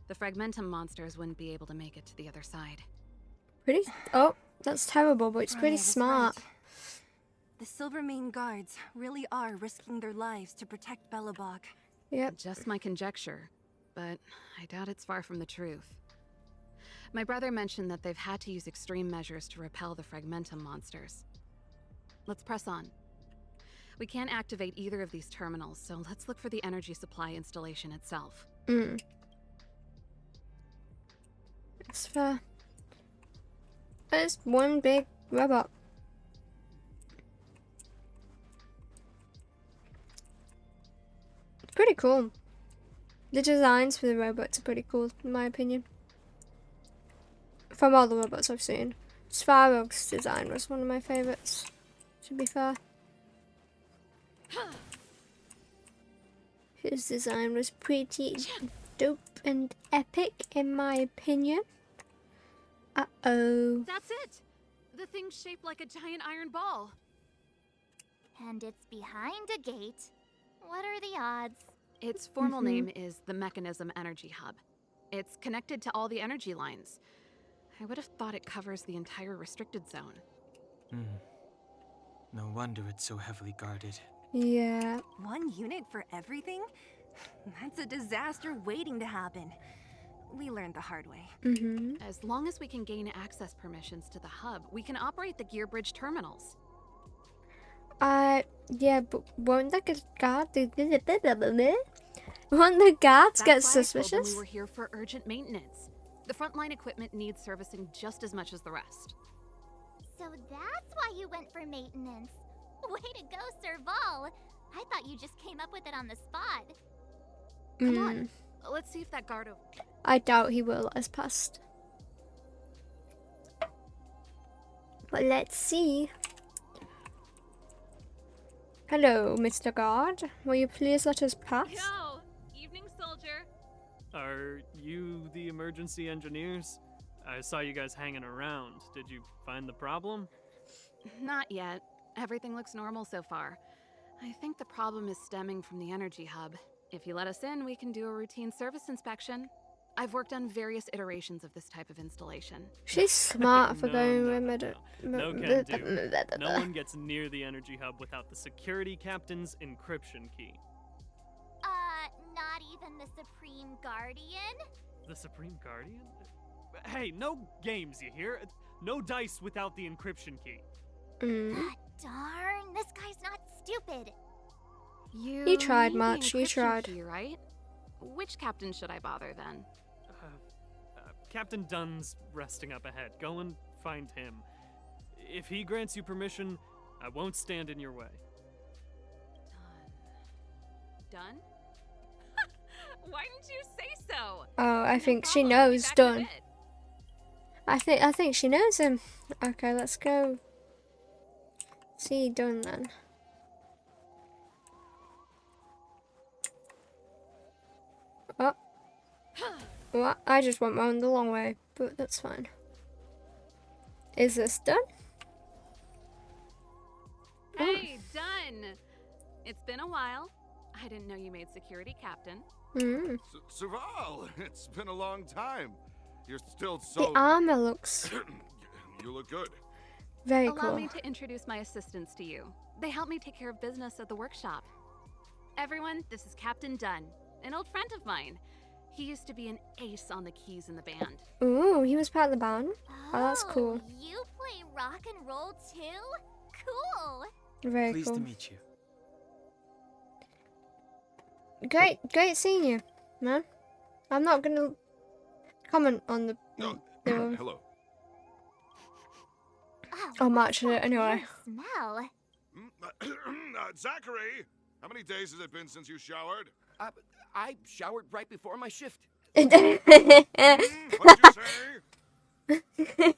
the Fragmentum monsters wouldn't be able to make it to the other side. Pretty... oh, that's terrible, but it's pretty smart. Right. The Silvermane guards really are risking their lives to protect Belobog. Yep. Just my conjecture, but I doubt it's far from the truth. My brother mentioned that they've had to use extreme measures to repel the Fragmentum monsters. Let's press on. We can't activate either of these terminals, so let's look for the energy supply installation itself. That's fair. There's one big robot. It's pretty cool. The designs for the robots are pretty cool, in my opinion. From all the robots I've seen. Svarog's design was one of my favourites, to be fair. His design was pretty dope and epic, in my opinion. Uh-oh. That's it! The thing's shaped like a giant iron ball. And it's behind a gate. What are the odds? Its formal name is the Mechanism Energy Hub. It's connected to all the energy lines. I would have thought it covers the entire restricted zone. No wonder it's so heavily guarded. Yeah. One unit for everything? That's a disaster waiting to happen. We learned the hard way. As long as we can gain access permissions to the hub, we can operate the gear bridge terminals. Yeah, but won't the guards won't the guards get suspicious? That's why I told them we were here for urgent maintenance. The frontline equipment needs servicing just as much as the rest. So that's why you went for maintenance. Way to go, Serval. I thought you just came up with it on the spot. Come on, let's see if that guard over... I doubt he will let us past. But let's see. Hello, Mr. Guard. Will you please let us pass? Yo! Evening, soldier. Are you the emergency engineers? I saw you guys hanging around. Did you find the problem? Not yet. Everything looks normal so far. I think the problem is stemming from the energy hub. If you let us in, we can do a routine service inspection. I've worked on various iterations of this type of installation. She's smart for going with No can do. No one gets near the energy hub without the security captain's encryption key. Not even the Supreme Guardian? The Supreme Guardian? Hey, no games, you hear? No dice without the encryption key. Darn, this guy's not stupid. You tried, March. You tried. Key, right? Which captain should I bother then? Captain Dunn's resting up ahead. Go and find him. If he grants you permission, I won't stand in your way. Done? Why didn't you say so? Oh, I think she knows Dunn. I think she knows him. Okay, let's go see Dunn then. Oh. Well, I just went round the long way, but that's fine. Is this done? Hey, done! It's been a while. I didn't know you made security captain. Mm. Serval, it's been a long time. You're still The so... armor looks You look good. very Allow cool. me to introduce my assistants to you. They help me take care of business at the workshop. Everyone, this is Captain Dunn, an old friend of mine. He used to be an ace on the keys in the band. Ooh, he was part of the band. Oh, that's cool. You play rock and roll too? Cool. Very Pleased cool. to meet you. Great seeing you, man. I'm not gonna comment on the. Hello. I'll match it anyway. Smell. Zachary, how many days has it been since you showered? I showered right before my shift. What did you say?